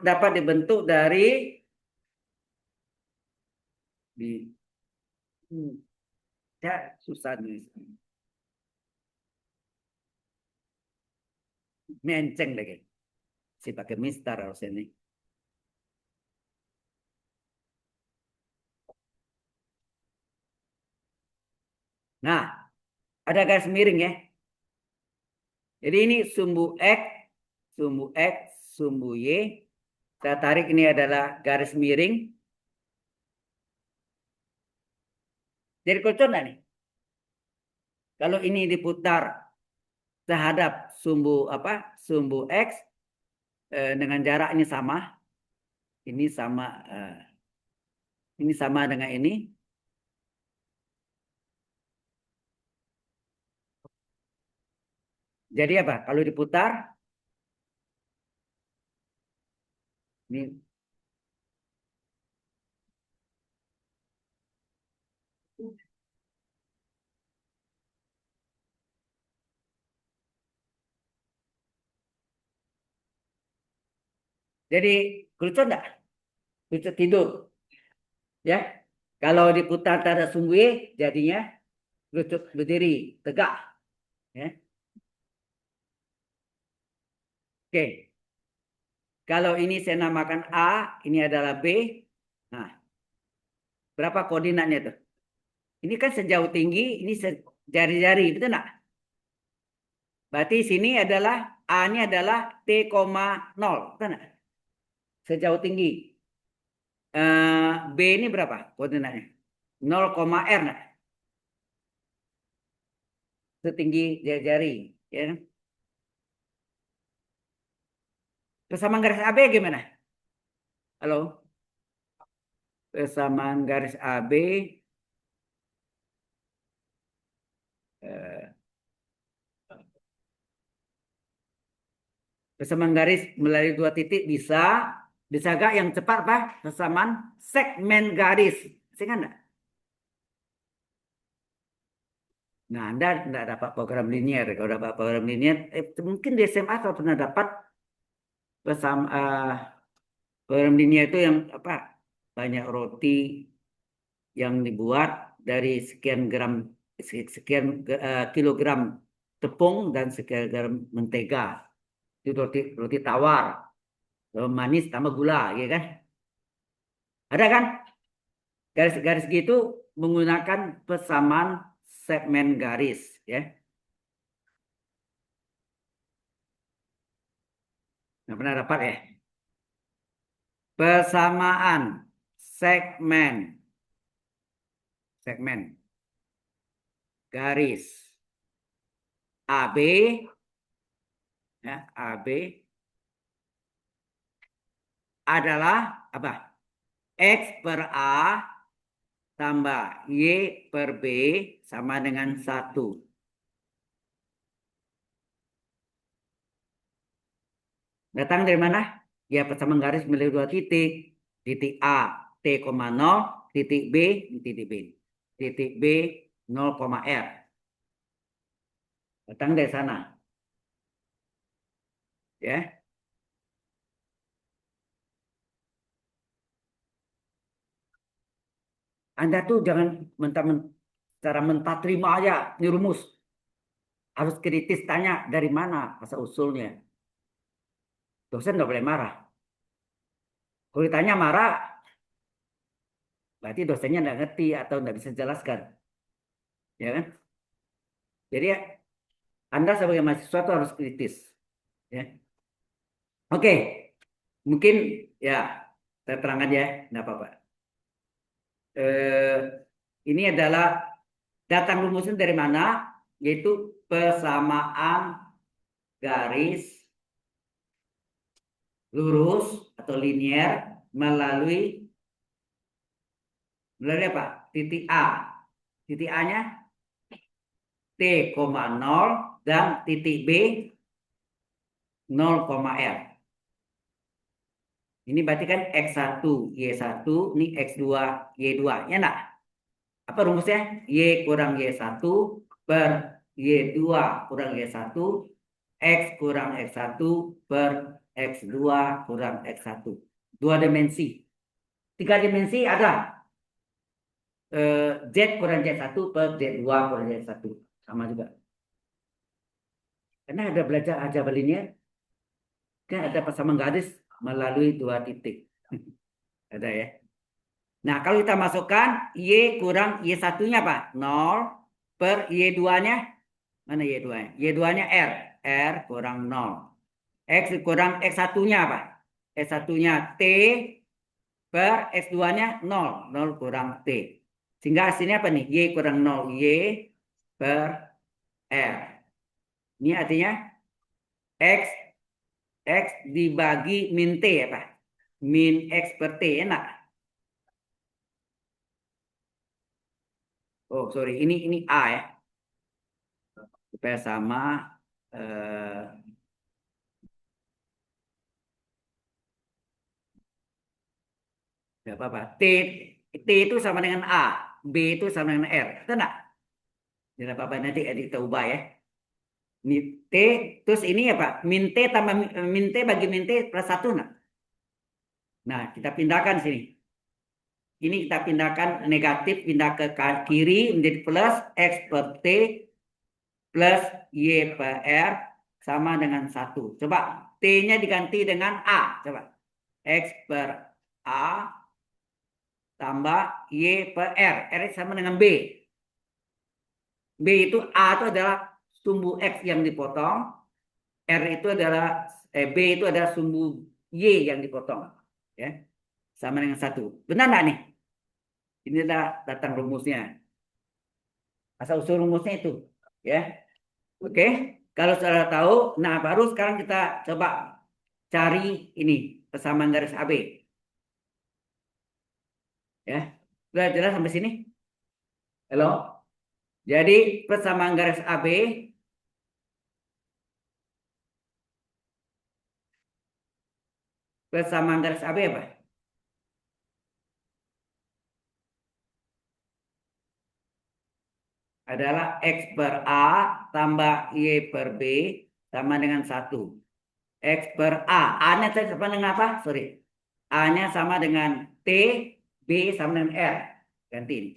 dapat dibentuk dari ya susah nih. Menceng lagi. Si pakai mistar harus ini. Nah, ada garis miring ya. Jadi ini sumbu X sumbu X, sumbu Y. Saya tarik ini adalah garis miring. Jadi kocok nggak nih? Kalau ini diputar terhadap sumbu apa? Sumbu X dengan jaraknya sama. Ini sama ini sama dengan ini. Jadi apa? Kalau diputar ini jadi kerucut enggak? Kerucut tidur, ya. Kalau diputar terhadap sumbu Y, jadinya kerucut berdiri, tegak, ya. Oke. Kalau ini saya namakan A, ini adalah B. Nah, berapa koordinatnya tuh? Ini kan sejauh tinggi, ini jari-jari, betul enggak? Berarti sini adalah A-nya adalah T,0, betul enggak? Sejauh tinggi. B ini berapa koordinatnya? 0, R enggak? Setinggi jari-jari, ya kan? Persamaan garis AB gimana? Halo? Persamaan garis AB eh, persamaan garis melalui dua titik bisa gak yang cepat Pak? Persamaan segmen garis. Masih kan enggak? Nah, Anda enggak dapat program linier. Kalau dapat program linier, mungkin di SMA kalau pernah dapat program linier itu yang apa? Banyak roti yang dibuat dari sekian kilogram tepung dan sekian gram mentega. Itu roti tawar, manis tambah gula, ya kan? Ada kan? Garis-garis gitu menggunakan persamaan segmen garis, ya. Nggak pernah dapat ya? Persamaan segmen garis AB, ya, AB adalah apa? X per A tambah Y per B sama dengan 1. Datang dari mana? Ya persamaan garis melalui dua titik. Titik A T,0, titik B, titik B. Titik B 0, R. Datang dari sana. Ya. Anda tuh jangan secara mentah terima aja ini rumus. Harus kritis tanya dari mana asal usulnya. Dosen nggak boleh marah. Kalau ditanya marah, berarti dosennya nggak ngerti atau nggak bisa jelaskan. Ya kan? Jadi ya, Anda sebagai mahasiswa tuh harus kritis. Ya. Oke, mungkin ya saya terangkan ya, nggak apa-apa. Eh, ini adalah datang rumusnya dari mana? Yaitu persamaan garis lurus atau linier melalui apa? Titik A. Titik A-nya T,0 dan titik B 0, R. Ini berarti kan X1, Y1, ini X2, Y2. Ya enggak? Apa rumusnya? Y kurang Y1 per Y2 kurang Y1, X kurang X1 per X2 kurang X1. Dua dimensi. Tiga dimensi ada. Z kurang Z1 per Z2 kurang Z1. Sama juga. Karena ada belajar aljabar linear, kan ada persamaan garis melalui dua titik. Ada ya. Nah, kalau kita masukkan Y kurang Y1-nya Pak? 0 per Y2-nya. Mana Y2-nya? Y2-nya R. R kurang 0. X kurang X1-nya apa? X1-nya T per X2-nya 0. 0 kurang T. Sehingga hasilnya apa nih? Y kurang 0. Y per R. Ini artinya X X dibagi min T apa? Min X per T. Enak. Oh, sorry. Ini A ya. Supaya sama. Tidak apa-apa. T itu sama dengan A. B itu sama dengan R. Itu enggak? Tidak apa-apa. Nanti kita ubah ya. Ini T. Terus ini apa? Min T tambah min T bagi min T plus 1 enggak? Nah, kita pindahkan sini. Ini kita pindahkan negatif, pindah ke kiri menjadi plus X per T plus Y per R sama dengan 1. Coba T-nya diganti dengan A. Coba. X per A tambah Y per R. R sama dengan B. B itu A itu adalah sumbu X yang dipotong. R itu adalah B itu adalah sumbu Y yang dipotong. Ya. Sama dengan 1. Benar nggak nih? Ini adalah datang rumusnya. Asal usul rumusnya itu. Ya. Oke. Kalau sudah tahu, nah baru sekarang kita coba cari ini persamaan garis AB. Ya. Sudah jelas sampai sini? Halo? Jadi persamaan garis AB apa? Adalah X per A tambah Y per B sama dengan 1. X per A. A-nya sama dengan apa? Sorry. A-nya sama dengan T, B sama dengan R. Ganti ini.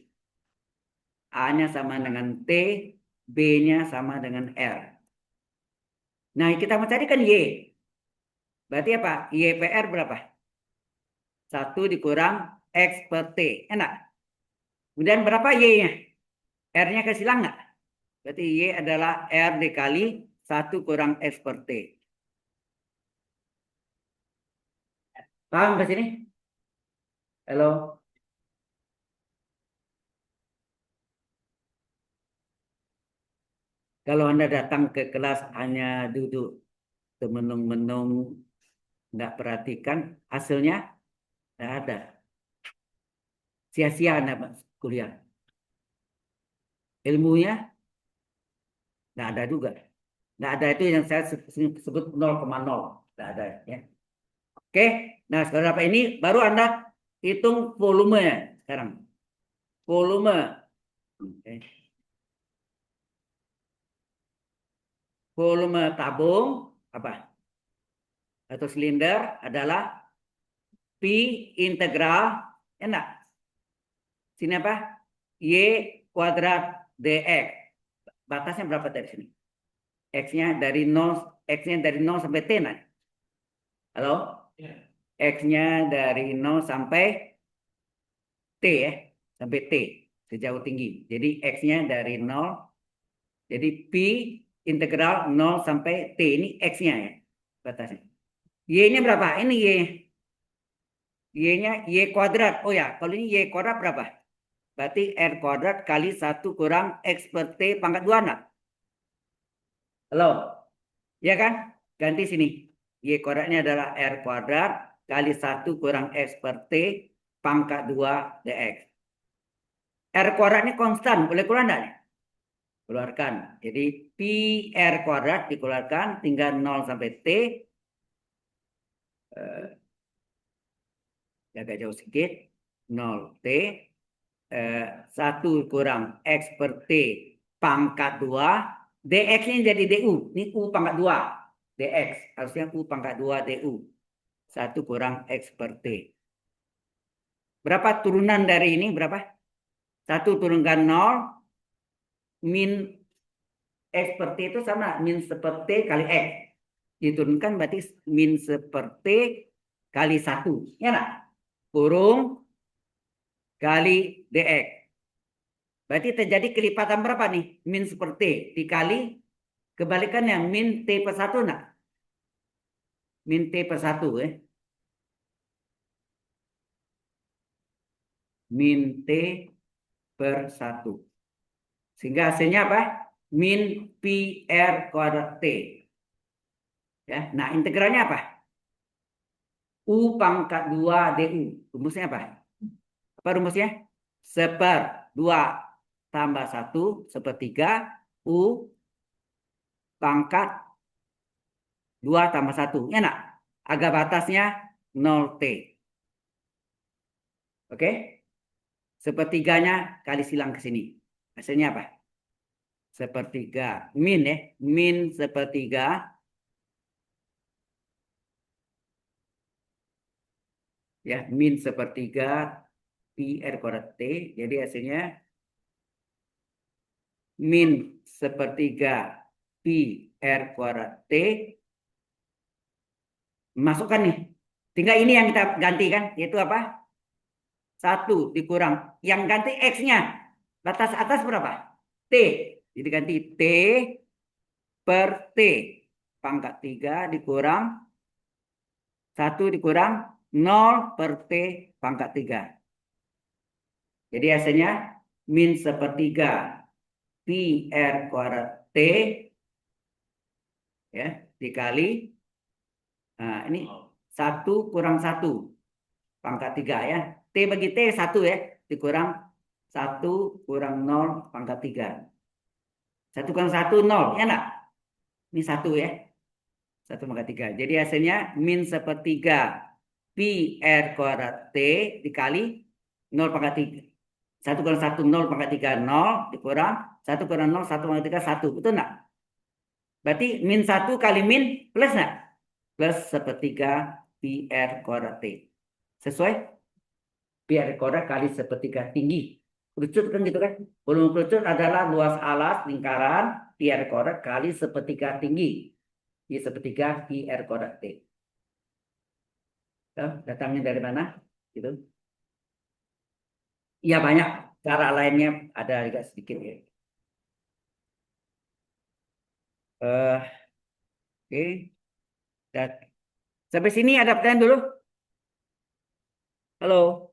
A-nya sama dengan T, B-nya sama dengan R. Nah, kita mau carikan Y. Berarti apa? Y per R berapa? 1 dikurang X per T. Enak. Kemudian berapa Y-nya? R-nya kesilang nggak? Berarti Y adalah R dikali 1 kurang X per T. Paham ke sini? Halo? Kalau Anda datang ke kelas hanya duduk temenung-menung, nggak perhatikan, hasilnya nggak ada. Sia-sia Anda kuliah. Ilmunya nggak ada juga. Nggak ada itu yang saya sebut 0,0. Nggak ada ya. Oke, nah sekarang apa ini? Baru Anda hitung volumenya sekarang. Volume. Oke. Volume tabung apa? Atau silinder adalah P integral enak. Sini apa? Y kuadrat dx. Batasnya berapa dari sini? X-nya dari 0, X-nya dari 0 sampai T nah. Halo? X-nya dari 0 sampai T ya. Sampai T. Sejauh tinggi. Jadi X-nya dari 0. Jadi P integral 0 sampai T. Ini X-nya ya. Batasnya. Y-nya berapa? Ini Y. Y-nya Y kuadrat. Oh ya, kalau ini Y kuadrat berapa? Berarti R kuadrat kali 1 kurang X per T pangkat 2 enggak? Halo? Ya kan? Ganti sini. Y kuadratnya adalah R kuadrat kali 1 kurang X per T pangkat 2 dx. R kuadrat ini konstan. Boleh keluar enggak? Keluarkan. Jadi Pi R kuadrat dikeluarkan. Tinggal 0 sampai T. Agak jauh sedikit. 0 T. 1 kurang X per T pangkat 2. DX-nya jadi DU. Ini U pangkat 2. DX. Harusnya U pangkat 2 DU. 1 kurang X per T. Berapa turunan dari ini? Berapa? 1 turunkan 0. Min X per T itu sama. Min seperti kali X. Diturunkan berarti min seperti kali 1. Ya nak? Kurung kali DX. Berarti terjadi kelipatan berapa nih? Min seperti dikali kebalikan yang min T per 1 nak? min T per 1 ya. Min T per 1. Sehingga hasilnya apa? Min pi R kuadrat T. Ya, nah integralnya apa? U pangkat 2 DU. Rumusnya apa? Apa rumusnya? 1/2 tambah 1 1/3 U pangkat 2 tambah 1. Enak. Agak batasnya 0T. Oke? Sepertiganya kali silang ke sini. Hasilnya apa? 1/3. Min ya. Min 1/3. Ya, min 1/3 pi R kuadrat T. Jadi hasilnya min 1/3 pi R kuadrat T. Masukkan nih. Tinggal ini yang kita ganti kan. Yaitu apa? 1 dikurang. Yang ganti X-nya. Batas atas berapa? T. Jadi ganti T per T. Pangkat 3 dikurang 1 dikurang 0 per T pangkat 3. Jadi hasilnya min 1/3 pi R kuadrat T ya dikali ini 1 kurang 1 pangkat 3 ya. T bagi T 1 ya dikurang 1 kurang 0 pangkat 3. 1 kurang 1 0 ya enggak? Ini 1 ya. 1 pangkat 3. Jadi hasilnya min 1/3 pi R kuadrat T dikali 0 pangkat 3. 1 kurang 1 0 pangkat 3 0 dikurang 1 kurang 0 1 pangkat 3 1. Betul enggak? Berarti min 1 kali min plus enggak? Plus 1/3 pi R kuadrat T. Sesuai? Pi R kuadrat kali 1/3 tinggi. Kerucut kan gitu kan? Volume kerucut adalah luas alas lingkaran pi R kuadrat kali 1/3 tinggi. Di 1/3 pi R kuadrat T. Datangnya dari mana? Gitu. Iya banyak. Cara lainnya ada agak sedikit ya. Oke. Dan sampai sini ada pertanyaan dulu. Halo.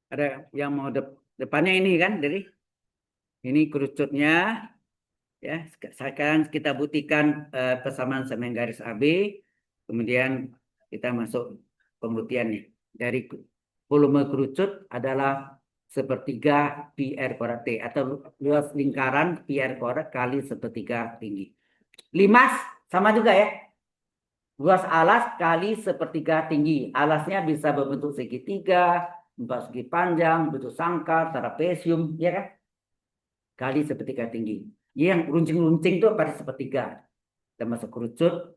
Ada yang mau depannya ini kan dari ini kerucutnya ya. Sekarang kita buktikan persamaan segmen garis AB. Kemudian kita masuk pembuktiannya. Dari volume kerucut adalah 1/3 pi R kuadrat T atau luas lingkaran pi R kuadrat kali 1/3 tinggi. Limas sama juga ya. Luas alas kali 1/3 tinggi. Alasnya bisa berbentuk segitiga, empat segi panjang, bentuk sangkar, trapesium, ya kan? Kali 1/3 tinggi. Yang runcing-runcing itu pada 1/3. Termasuk kerucut,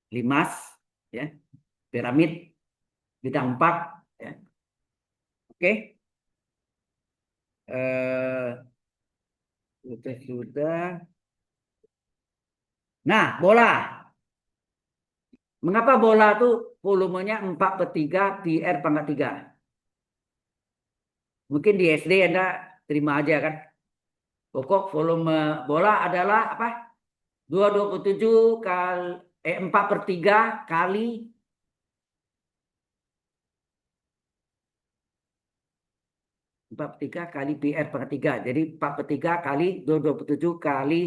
limas, ya, piramid, bidang 4, ya. Oke. Sudah. Nah, bola. Mengapa bola itu volumenya 4/3 pi R pangkat 3? Mungkin di SD Anda terima aja kan. Pokok volume bola adalah apa? 227 kali 4/3 kali 4/3 kali pi R pangkat 3. Jadi 4/3 kali 227 kali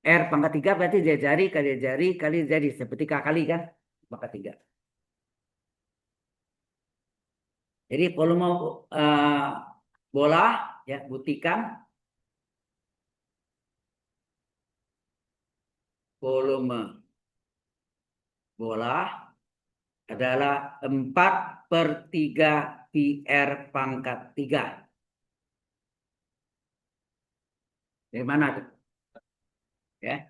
R pangkat 3 berarti jari kali jari 1/3 kali kan pangkat 3. Jadi volume bola ya buktikan volume bola adalah 4/3 pi R pangkat 3. Dari mana tuh? Ya.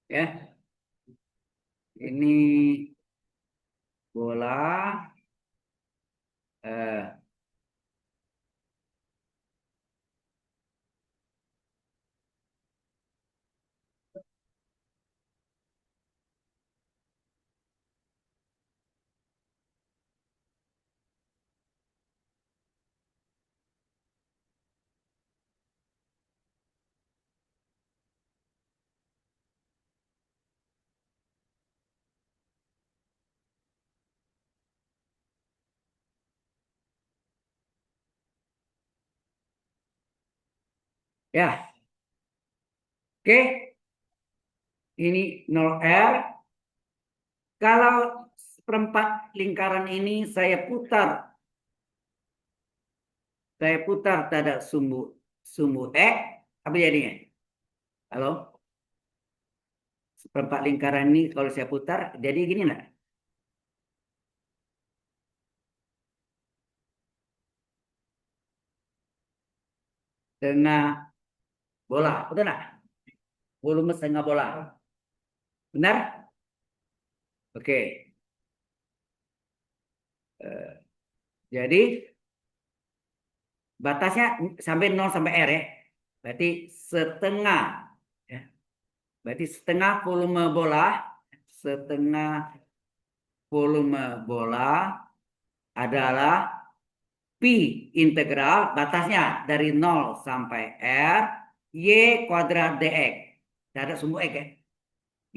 Ya. Ini bola eh, Ya, oke. Ini 0R. Kalau seperempat lingkaran ini saya putar terhadap sumbu sumbu X, apa jadinya? Halo, seperempat lingkaran ini kalau saya putar, jadi gini lah. Tengah bola, betul nggak? Volume setengah bola, benar? Oke. Eh, jadi batasnya sampai 0 sampai R ya. Berarti setengah, ya. Berarti setengah volume bola adalah pi integral batasnya dari 0 sampai R y kuadrat dx terhadap sumbu x ya.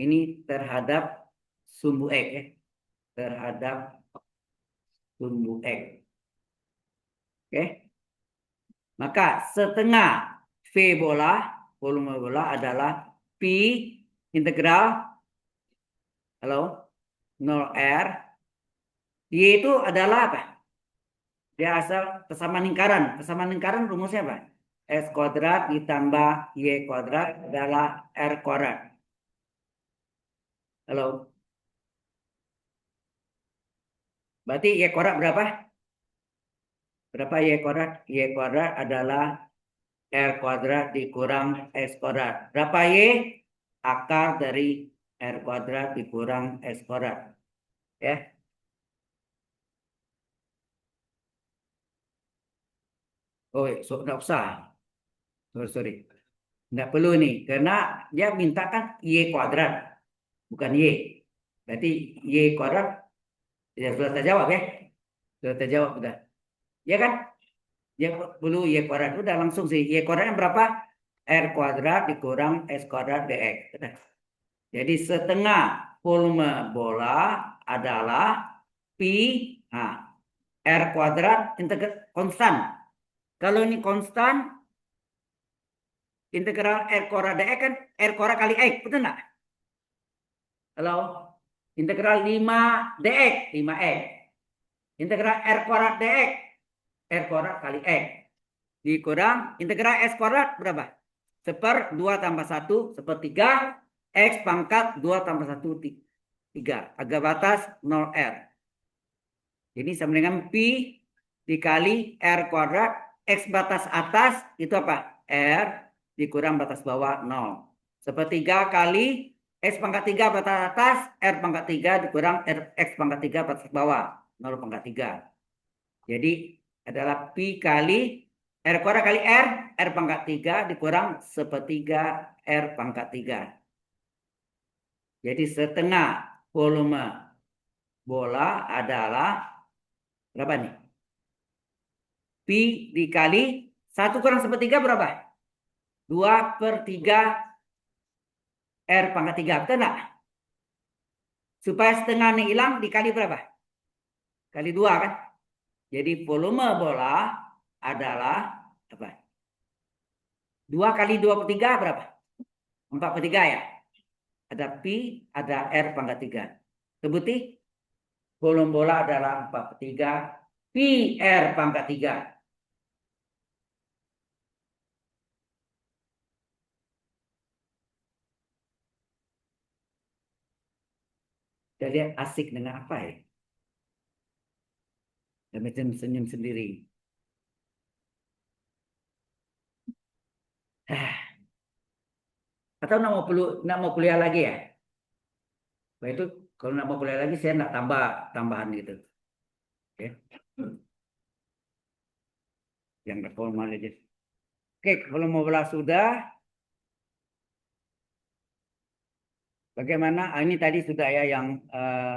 Ini terhadap sumbu x ya. Terhadap sumbu x. Oke. Maka setengah V bola, volume bola adalah pi integral, halo, 0R. Y itu adalah apa? Dia asal kesamaan lingkaran. Kesamaan lingkaran rumusnya apa? S kuadrat ditambah Y kuadrat adalah R kuadrat. Halo. Berarti Y kuadrat berapa? Berapa Y kuadrat? Y kuadrat adalah R kuadrat dikurang S kuadrat. Berapa Y? Akar dari R kuadrat dikurang S kuadrat. Ya. Oh, so, nggak usah. Sorry, sorry. Nggak perlu nih. Karena dia minta kan Y kuadrat. Bukan Y. Berarti Y kuadrat ya sudah terjawab ya. Sudah terjawab sudah. Ya kan? Ya perlu Y kuadrat. Udah langsung sih. Y kuadratnya berapa? R kuadrat dikurang S kuadrat dx. Udah. Jadi setengah volume bola adalah pi nah, R kuadrat integral konstan. Kalau ini konstan, integral R kuadrat dx kan R kuadrat kali X, betul nggak? Halo? Integral 5 dx, 5x. Integral R kuadrat dx, R kuadrat kali X. Dikurang integral S kuadrat berapa? 2 tambah 1, sepertiga. X pangkat 2 tambah 1, 3. Agak batas 0R. Ini sama dengan pi dikali R kuadrat. X batas atas itu apa? R dikurang batas bawah 0. Sepertiga kali X pangkat 3 batas atas, R pangkat 3 dikurang X pangkat 3 batas bawah 0 pangkat 3. Jadi adalah pi kali R kuadrat kali R pangkat 3 dikurang sepertiga R pangkat 3. Jadi setengah volume bola adalah berapa nih? Pi dikali 1 kurang sepertiga berapa? 2/3 R pangkat 3. Betul nggak? Supaya setengah ini hilang dikali berapa? Kali 2 kan? Jadi volume bola adalah apa? 2 kali 2/3 berapa? 4/3 ya? Ada pi, ada R pangkat 3. Sebuti volume bola adalah 4/3 pi R pangkat 3. Jadi asik dengan apa ya? Dan macam senyum sendiri. Atau nak mau kuliah lagi ya? Nah, itu kalau nak mau kuliah lagi saya nak tambah tambahan gitu. Oke. Yang formal aja. Oke, kalau mau belah sudah, bagaimana? Ini tadi sudah ya yang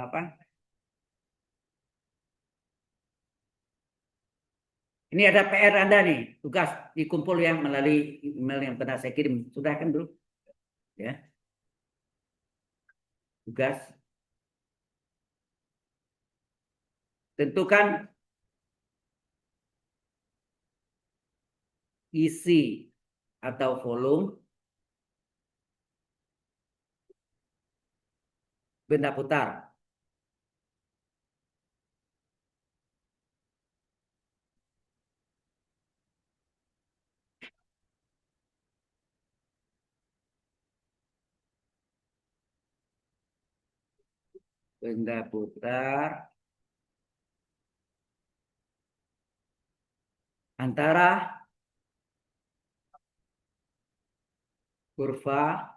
apa? Ini ada PR Anda nih, tugas dikumpul yang melalui email yang pernah saya kirim. Sudah kan dulu? Ya, tugas. Tentukan isi atau volume benda putar. Benda putar antara kurva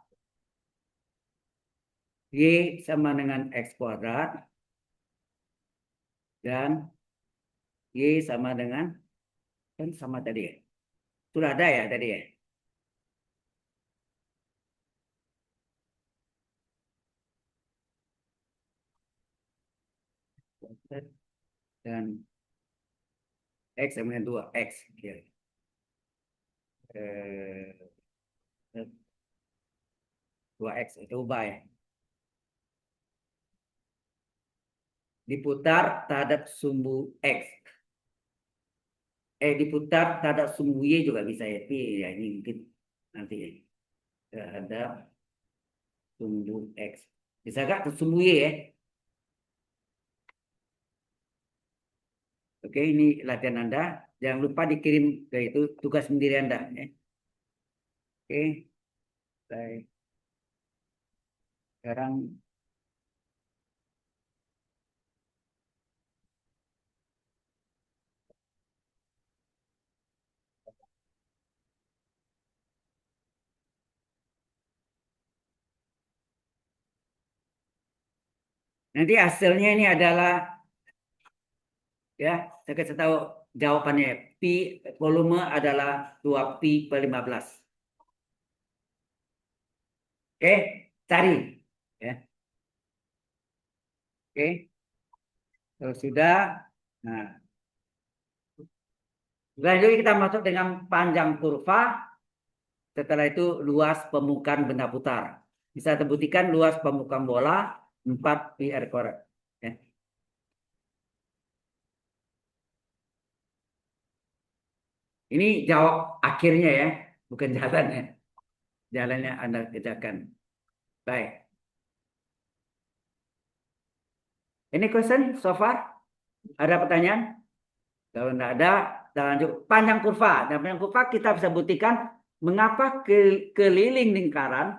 Y sama dengan X kuadrat dan Y sama dengan, kan sama tadi ya. Sudah ada ya tadi ya. Dan X sama dengan 2X. Ya. 2X itu ubah ya. Diputar terhadap sumbu X. Diputar terhadap sumbu Y juga bisa ya. Tapi ya ini mungkin nanti ya. Terhadap sumbu X. Bisa gak ke sumbu Y ya? Oke, ini latihan Anda. Jangan lupa dikirim ke itu tugas sendiri Anda. Ya. Oke, baik. Sekarang nanti hasilnya ini adalah, ya, saya kasih tahu jawabannya. Pi volume adalah 2pi per 15. Oke, cari. Ya, oke. Kalau sudah, nah, selanjutnya kita masuk dengan panjang kurva. Setelah itu luas permukaan benda putar. Bisa terbuktikan luas permukaan bola 4 pi r kuadrat. Ya. Ini jawab akhirnya ya, bukan jalannya. Jalannya Anda kerjakan. Baik. Ini question so far? Ada pertanyaan? Kalau tidak ada, kita lanjut. Panjang kurva. Dan panjang kurva kita bisa buktikan mengapa keliling lingkaran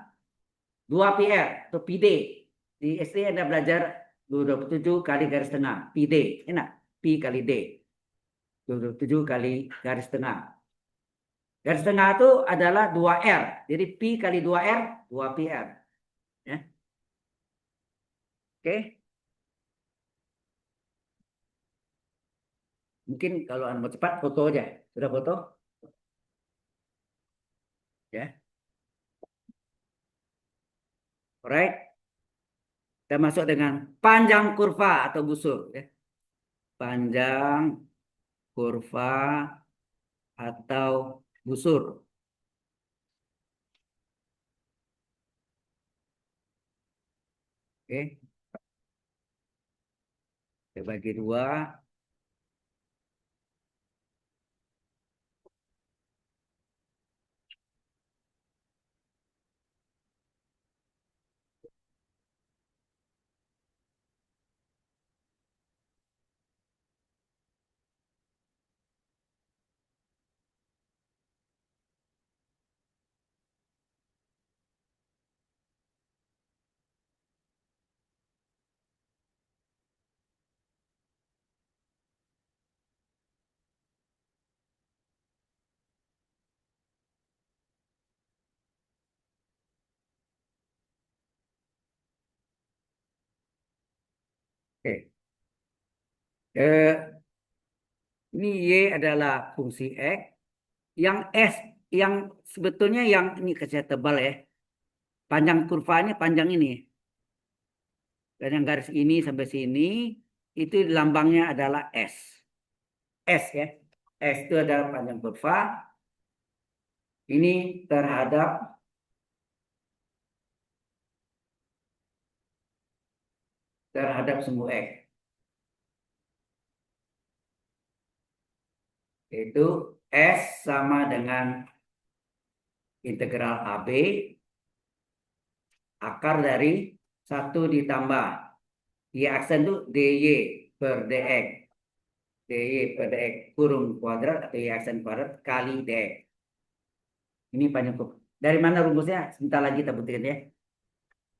2πr atau pi d. Di SD Anda belajar 27 kali garis tengah. Pi d. Enak. Pi kali d. 27 kali garis tengah. Garis tengah itu adalah 2R. Jadi pi kali 2R, 2πr. Ya. Oke. Mungkin kalau Anda mau cepat, foto aja. Sudah foto? Ya. Alright. Kita masuk dengan panjang kurva atau busur. Ya. Panjang kurva atau busur. Oke. Kita bagi dua. Oke. Ini Y adalah fungsi X. Yang S, yang sebetulnya yang ini kecil tebal ya. Panjang kurvanya panjang ini. Dan yang garis ini sampai sini, itu lambangnya adalah S. S ya. S itu adalah panjang kurva. Ini terhadap sumbu X. Itu S sama dengan integral AB akar dari 1 ditambah Y aksen itu DY per DX. DY per DX kurung kuadrat atau Y aksen kuadrat kali DX. Ini panjang cukup. Dari mana rumusnya? Sebentar lagi kita buktikan ya.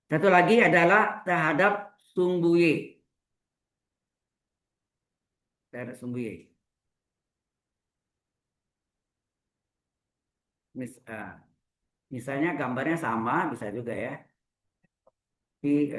Satu lagi adalah terhadap sumbu Y. Terhadap sumbu Y. Misalnya gambarnya sama, bisa juga ya. Tapi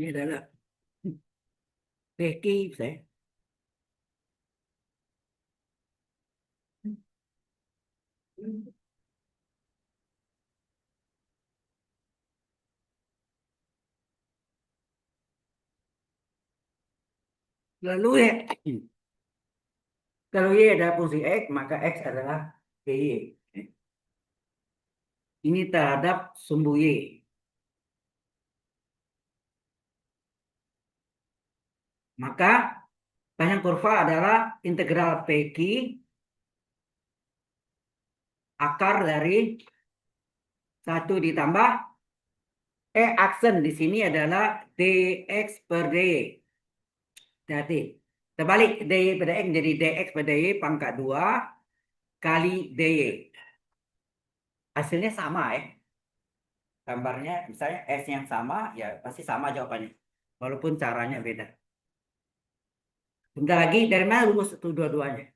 ini adalah PQ saya. Lalu ya, kalau Y adalah fungsi X, maka X adalah PY. Ini terhadap sumbu Y. Maka panjang kurva adalah integral PQ akar dari 1 ditambah aksen di sini adalah dx per dy. Hati. Terbalik dy per dx jadi dx per dy pangkat 2 kali dy. Hasilnya sama ya. Gambarnya misalnya S yang sama ya pasti sama jawabannya. Walaupun caranya beda. Bentar lagi dari mana rumus itu dua-duanya?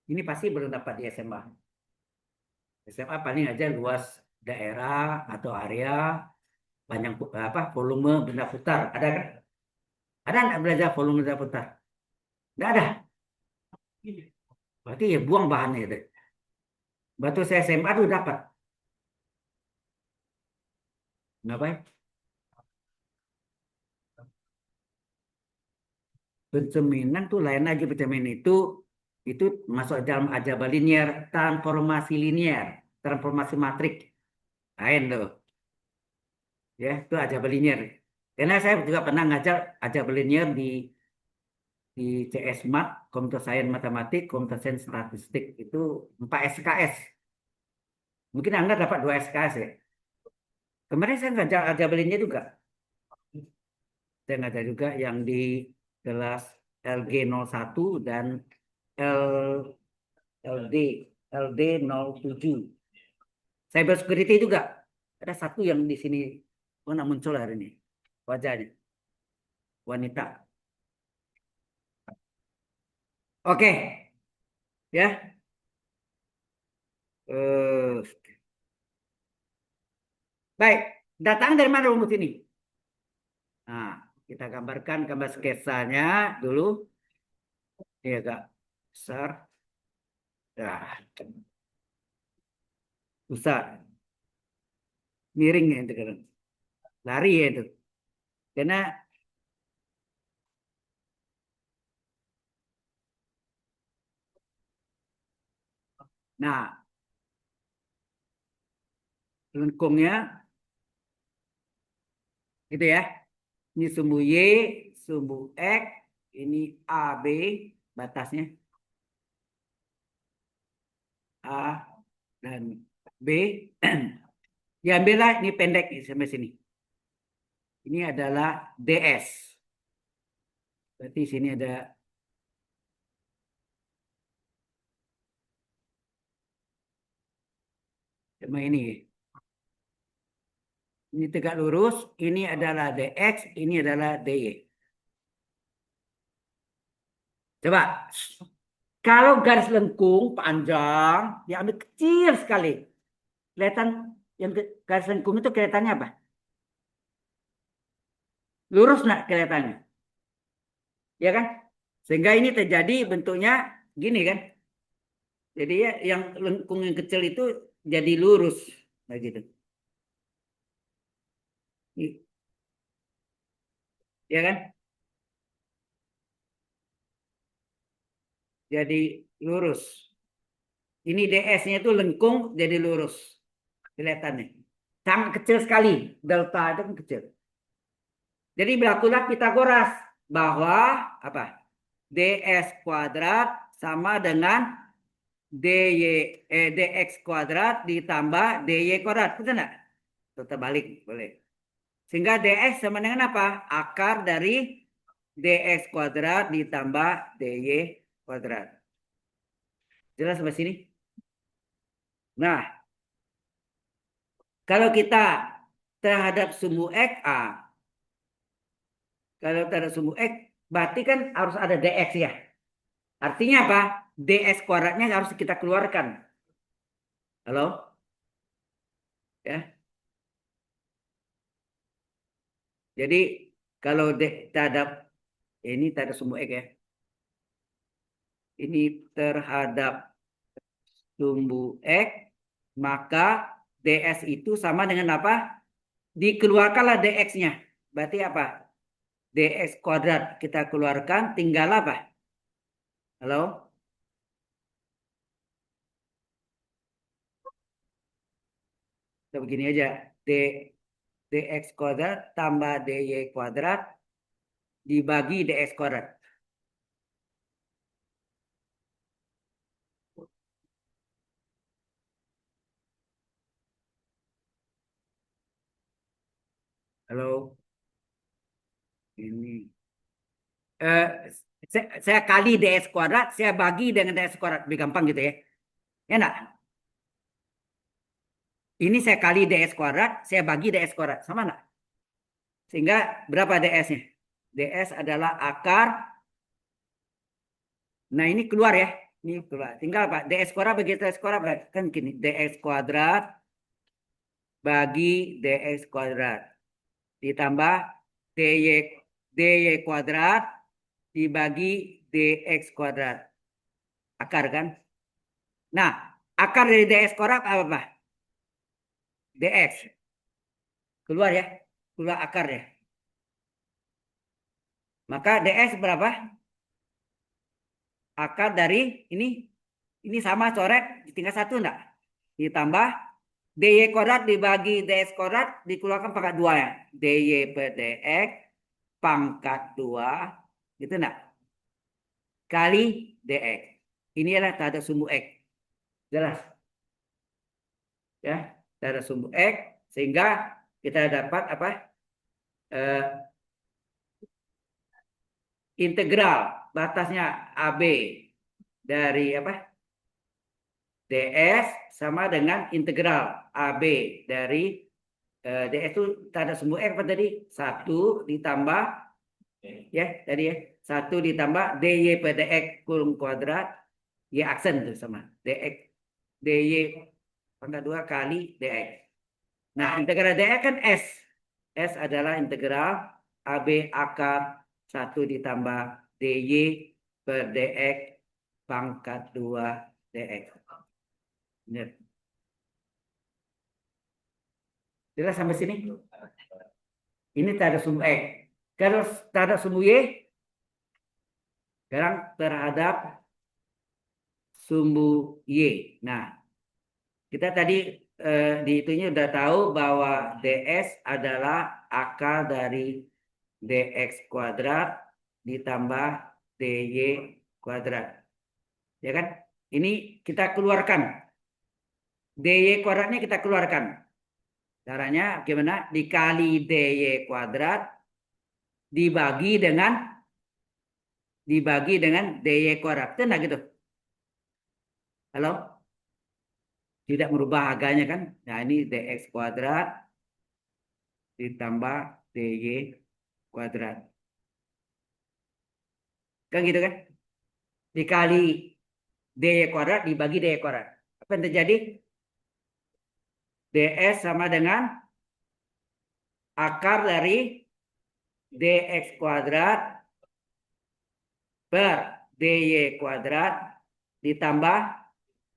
Ini pasti belum dapat di SMA. SMA paling aja luas daerah atau area panjang apa volume benda putar. Ada kan? Ada nggak belajar volume benda putar? Nggak ada. Berarti ya buang bahannya itu. Batu saya SMA tuh dapat. Ngapain? Pencerminan tuh lain lagi pencerminan itu masuk dalam aljabar linier, transformasi matrik. Lain tuh. Ya, itu aljabar linier. Karena saya juga pernah ngajar aljabar linier di CS Mat, Computer Science Matematik, Computer Science Statistik itu 4 SKS. Mungkin Anda dapat 2 SKS ya. Kemarin saya ngajar aljabar linier juga. Saya ngajar juga yang di kelas LG01 dan L, LD LD 07. Cyber security juga. Ada satu yang di sini mana muncul hari ini wajahnya wanita. Oke, ya. Eh, baik, datang dari mana rumus ini? Nah, kita gambarkan gambar sketsanya dulu. Ini agak besar. Nah, besar. Miring ya itu kan. Lari ya itu. Karena nah, lengkungnya gitu ya. Ini sumbu Y, sumbu X, ini AB batasnya A dan B. Diambillah ini pendek sampai sini. Ini adalah DS. Berarti sini ada sama ini. Ini tegak lurus, ini adalah DX, ini adalah DY. Coba. Kalau garis lengkung panjang, diambil kecil sekali. Kelihatan yang garis lengkung itu kelihatannya apa? Lurus nggak kelihatannya? Ya kan? Sehingga ini terjadi bentuknya gini kan? Jadi ya yang lengkung yang kecil itu jadi lurus. Nah gitu. Ya kan? Jadi lurus. Ini DS-nya itu lengkung jadi lurus. Kelihatannya. Sangat kecil sekali. Delta itu kan kecil. Jadi berlakulah Pitagoras bahwa apa? DS kuadrat sama dengan dx kuadrat ditambah dy kuadrat. Betul nggak? Tetap balik boleh. Sehingga dx sama dengan apa? Akar dari dx kuadrat ditambah dy kuadrat. Jelas sampai sini? Nah, kalau kita terhadap sumbu x a, kalau terhadap sumbu x, berarti kan harus ada dx ya. Artinya apa? Ds kuadratnya harus kita keluarkan. Halo? Ya. Jadi kalau terhadap ini terhadap sumbu x ya. Ini terhadap sumbu x, maka ds itu sama dengan apa? Dikeluarkanlah dx-nya. Berarti apa? Dx kuadrat kita keluarkan tinggal apa? Halo? Kita begini aja. Dx kuadrat tambah dy kuadrat dibagi dx kuadrat. Halo? Ini. Eh, saya kali dx kuadrat, saya bagi dengan dx kuadrat. Lebih gampang gitu ya. Ya enggak? Ini saya kali dx kuadrat, saya bagi dx kuadrat. Sama enggak? Sehingga berapa ds-nya? ds adalah akar. Nah ini keluar ya. Ini keluar. Tinggal Pak. Ds kuadrat bagi dx kuadrat. Kan gini. Dx kuadrat bagi dx kuadrat. Ditambah dy, dy kuadrat dibagi dx kuadrat. Akar kan? Nah, akar dari dx kuadrat apa? Dx. Keluar ya. Keluar akar ya. Maka ds berapa? Akar dari ini sama coret tinggal satu enggak? Ditambah dy kuadrat dibagi dx kuadrat dikeluarkan pangkat 2 ya. Dy per dx pangkat 2 gitu enggak? Kali dx. Inilah tanda sumbu x. Jelas ya, tanda sumbu x sehingga kita dapat apa? Eh, integral batasnya AB dari apa? ds sama dengan integral AB dari ds itu tanda sumbu x apa tadi? 1 ditambah ya tadi ya. 1 ditambah dy per dx kurung kuadrat y aksen itu sama. Dx dy pangkat 2 kali dx. Nah, integral dx kan s. S adalah integral AB akar 1 ditambah dy per dx pangkat 2 dx. Benar. Jelas sampai sini? Ini tanda sumbu X. Kalau tanda sumbu Y, sekarang terhadap sumbu Y. Nah, kita tadi di itunya udah tahu bahwa ds adalah akar dari dx kuadrat ditambah dy kuadrat. Ya kan? Ini kita keluarkan. Dy kuadratnya kita keluarkan. Caranya gimana? Dikali dy kuadrat dibagi dengan dy kuadrat. Nah gitu. Halo? Tidak merubah harganya kan? Nah ini dx kuadrat ditambah dy kuadrat. Kan gitu kan? Dikali dy kuadrat dibagi dy kuadrat. Apa yang terjadi? ds sama dengan akar dari dx kuadrat per dy kuadrat ditambah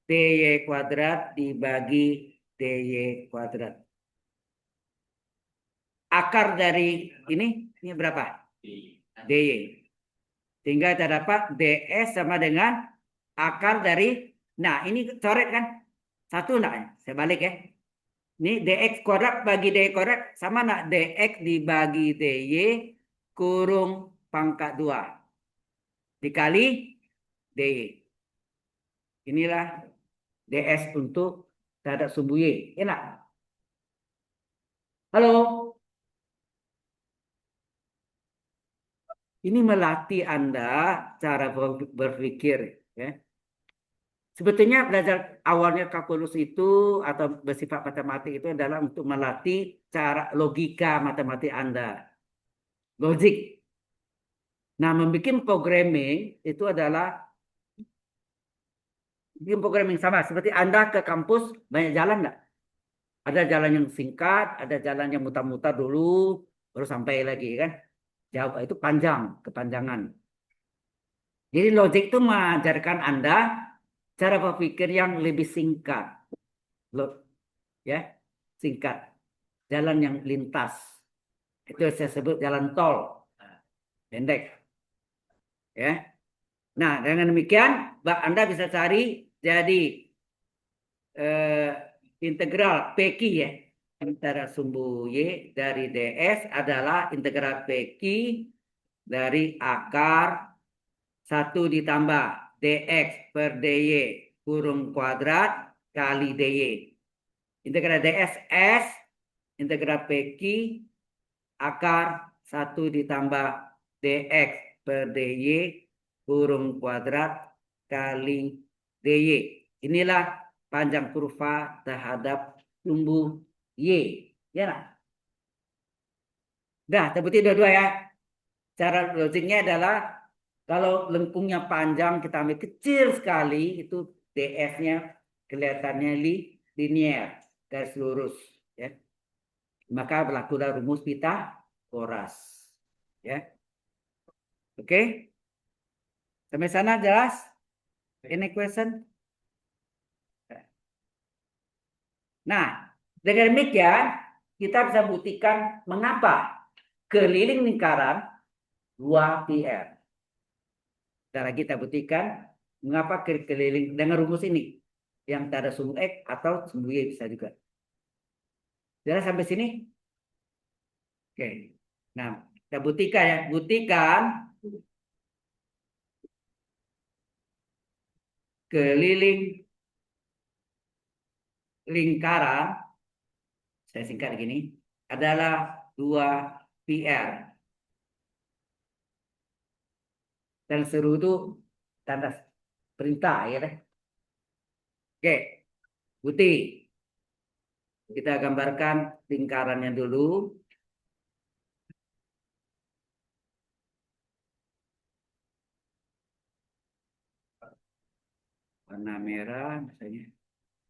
dy kuadrat dibagi dy kuadrat. Akar dari ini berapa? dy. Sehingga kita dapat ds sama dengan akar dari, nah ini coret kan? Satu enggak? Saya balik ya. Ini dx kuadrat bagi dy kuadrat sama enggak? Dx dibagi dy kurung pangkat 2 dikali dy. Inilah ds untuk terhadap sumbu y. Enak? Halo? Ini melatih Anda cara berpikir. Ya. Sebetulnya belajar awalnya kalkulus itu atau bersifat matematik itu adalah untuk melatih cara logika matematik Anda. Logik. Nah, membuat programming itu adalah bikin programming sama. Seperti Anda ke kampus banyak jalan nggak? Ada jalan yang singkat, ada jalan yang muter-muter dulu, baru sampai lagi kan? Jauh itu panjang, kepanjangan. Jadi logik itu mengajarkan Anda cara berpikir yang lebih singkat. Ya, singkat. Jalan yang lintas. Itu saya sebut jalan tol. Pendek. Ya. Nah, dengan demikian Anda bisa cari jadi integral PQ ya. Antara sumbu Y dari DS adalah integral PQ dari akar 1 ditambah dx per dy kurung kuadrat kali dy. Integral ds s, integral pq akar 1 ditambah dx per dy kurung kuadrat kali dy. Inilah panjang kurva terhadap sumbu y. Ya nah? Dah, terbukti dua-dua ya. Cara logiknya adalah kalau lengkungnya panjang kita ambil kecil sekali itu ds-nya kelihatannya linear, garis lurus ya. Maka berlakulah rumus Pitagoras ya. Oke? Sampai sana jelas? Any question? Nah, dengan demikian kita bisa buktikan mengapa keliling lingkaran 2πr. Cara kita buktikan mengapa keliling dengan rumus ini yang tak ada sumbu X atau sumbu Y bisa juga. Jelas sampai sini? Oke. Nah, kita buktikan ya. Buktikan keliling lingkaran, saya singkat gini, adalah 2πr. Dan seru itu tanda perintah ya deh. Oke, bukti. Kita gambarkan lingkarannya dulu. Warna merah misalnya.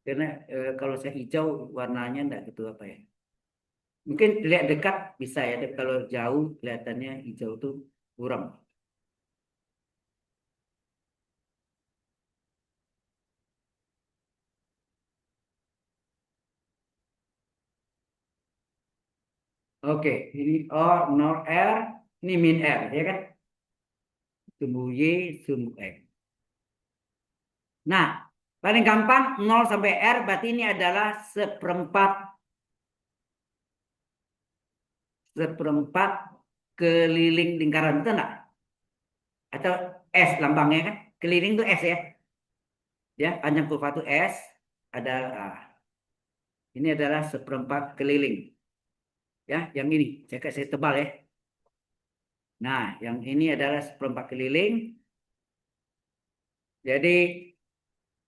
Karena kalau saya hijau warnanya enggak gitu apa ya. Mungkin lihat dekat bisa ya, tapi kalau jauh kelihatannya hijau tuh kurang. Oke, ini O, 0 R, ini min R, ya kan? Sumbu Y, sumbu X. Nah, paling gampang 0 sampai R berarti ini adalah seperempat keliling lingkaran, betul enggak? Atau S lambangnya kan? Keliling itu S ya. Ya, panjang kurva itu S ada ini adalah seperempat keliling. Ya, yang ini saya tebal ya. Nah, yang ini adalah seperempat keliling. Jadi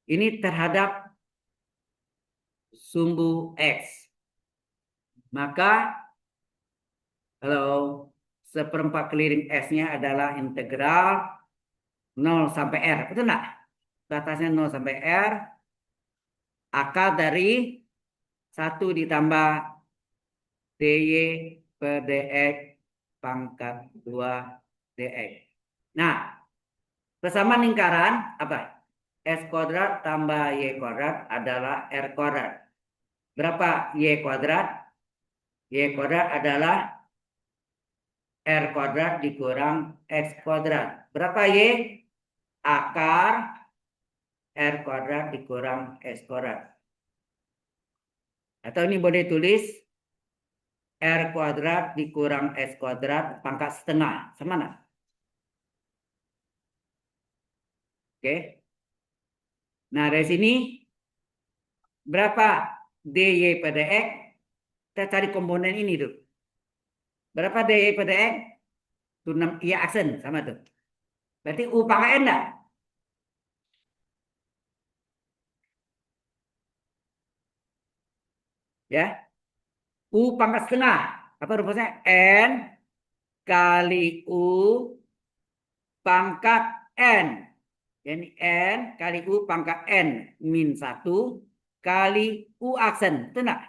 ini terhadap sumbu X. Maka kalau seperempat keliling S-nya adalah integral 0 sampai R. Betul enggak? Batasnya 0 sampai R. Akar dari 1 ditambah dy per dx pangkat 2 dx. Nah, persamaan lingkaran apa? S kuadrat tambah Y kuadrat adalah R kuadrat. Berapa Y kuadrat? Y kuadrat adalah R kuadrat dikurang X kuadrat. Berapa Y? Akar R kuadrat dikurang S kuadrat. Atau ini boleh tulis R kuadrat dikurang S kuadrat pangkat setengah. Sama nggak? Oke. Nah, dari sini berapa dy pada X? Kita cari komponen ini tuh. Berapa dy pada X? Tuh 6, iya aksen sama tuh. Berarti U pangkat N enggak? Ya. U pangkat setengah. Apa rumusnya? N kali U pangkat N. Jadi N kali U pangkat N min 1 kali U aksen. Itu enggak?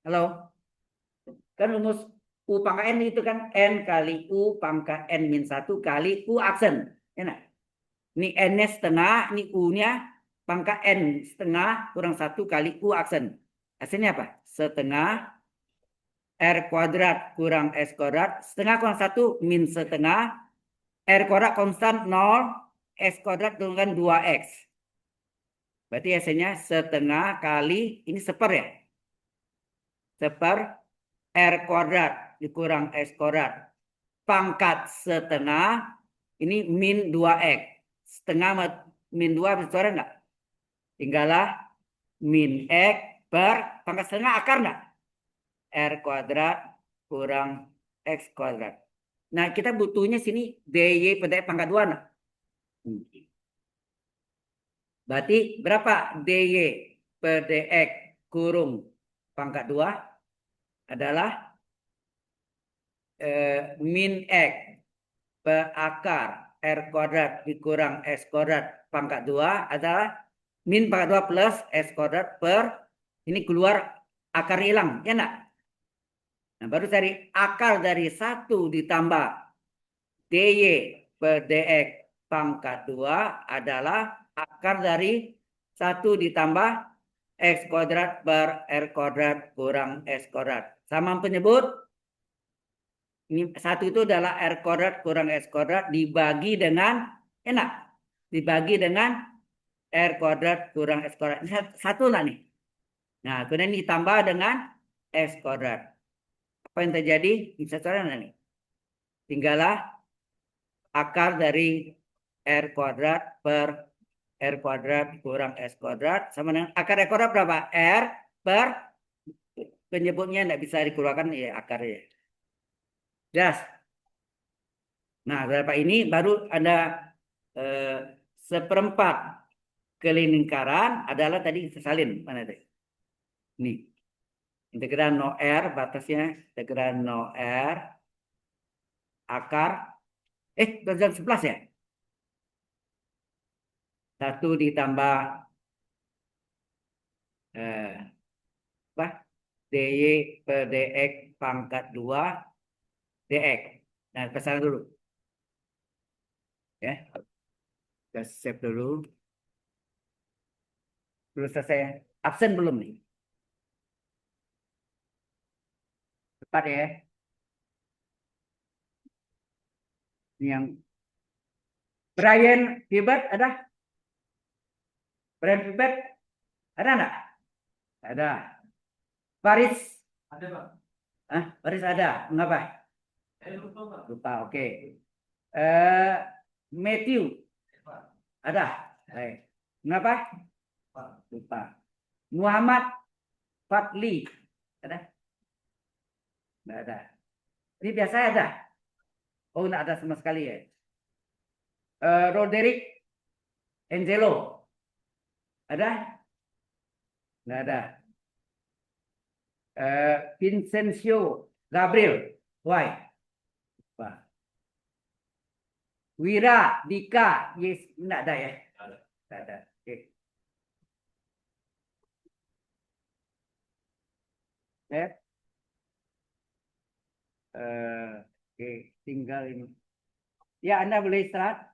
Halo? Kan rumus U pangkat N itu kan N kali U pangkat N min 1 kali U aksen. Ya enggak? Ini N-nya setengah, ini U-nya pangkat N setengah kurang 1 kali U aksen. Hasilnya apa? Setengah R kuadrat kurang S kuadrat. Setengah kurang 1 min setengah. R kuadrat konstan 0. S kuadrat dengan 2X. Berarti hasilnya setengah kali, ini seper ya. Seper R kuadrat dikurang S kuadrat. Pangkat setengah, ini min 2X. Setengah min 2 bersuara enggak? Tinggallah min X per pangkat setengah akar enggak? R kuadrat kurang X kuadrat. Nah, kita butuhnya sini dy pada X pangkat 2 enggak? Berarti berapa dy per dx kurung pangkat 2 adalah min x per akar r kuadrat dikurang s kuadrat pangkat 2 adalah min pangkat 2 plus s kuadrat per ini keluar akar hilang, ya enggak? Nah, baru cari akar dari 1 ditambah dy per dx pangkat 2 adalah akar dari 1 ditambah X kuadrat per R kuadrat kurang S kuadrat. Sama penyebut, ini 1 itu adalah R kuadrat kurang S kuadrat dibagi dengan, enak, dibagi dengan R kuadrat kurang S kuadrat. Ini 1 lah nih. Nah, kemudian ditambah dengan S kuadrat. Apa yang terjadi? Bisa cara nih. Tinggallah akar dari R kuadrat per R kuadrat kurang S kuadrat sama dengan akar R kuadrat berapa? R per penyebutnya tidak bisa dikeluarkan ya akarnya. Jelas? Nah, berapa ini baru ada seperempat keliling lingkaran adalah tadi salin. Mana tadi? Ini. Integral no R batasnya integral no R akar jam 11 ya? 1 ditambah apa? dy per dx pangkat 2 dx. Nah, pesan dulu. Ya. Kita save dulu. Belum selesai. Absen belum nih? Tepat ya. Ini yang Brian Gilbert ada? Brian Gilbert ada enggak? Ada. Faris? Ada, Pak. Hah? Faris ada. Mengapa? Lupa, lupa. Oke. Matthew? Ada. Baik. Mengapa? Lupa. Muhammad Fadli? Ada? Enggak ada. Ini biasa ada? Oh, enggak ada sama sekali ya. Roderick Angelo? Ada? Enggak ada. Vincencio Gabriel? Why? Wah. Wira Dika? Yes, enggak ada ya? Enggak ada. Oke. Oke, tinggal ini. Ya, Anda boleh istirahat.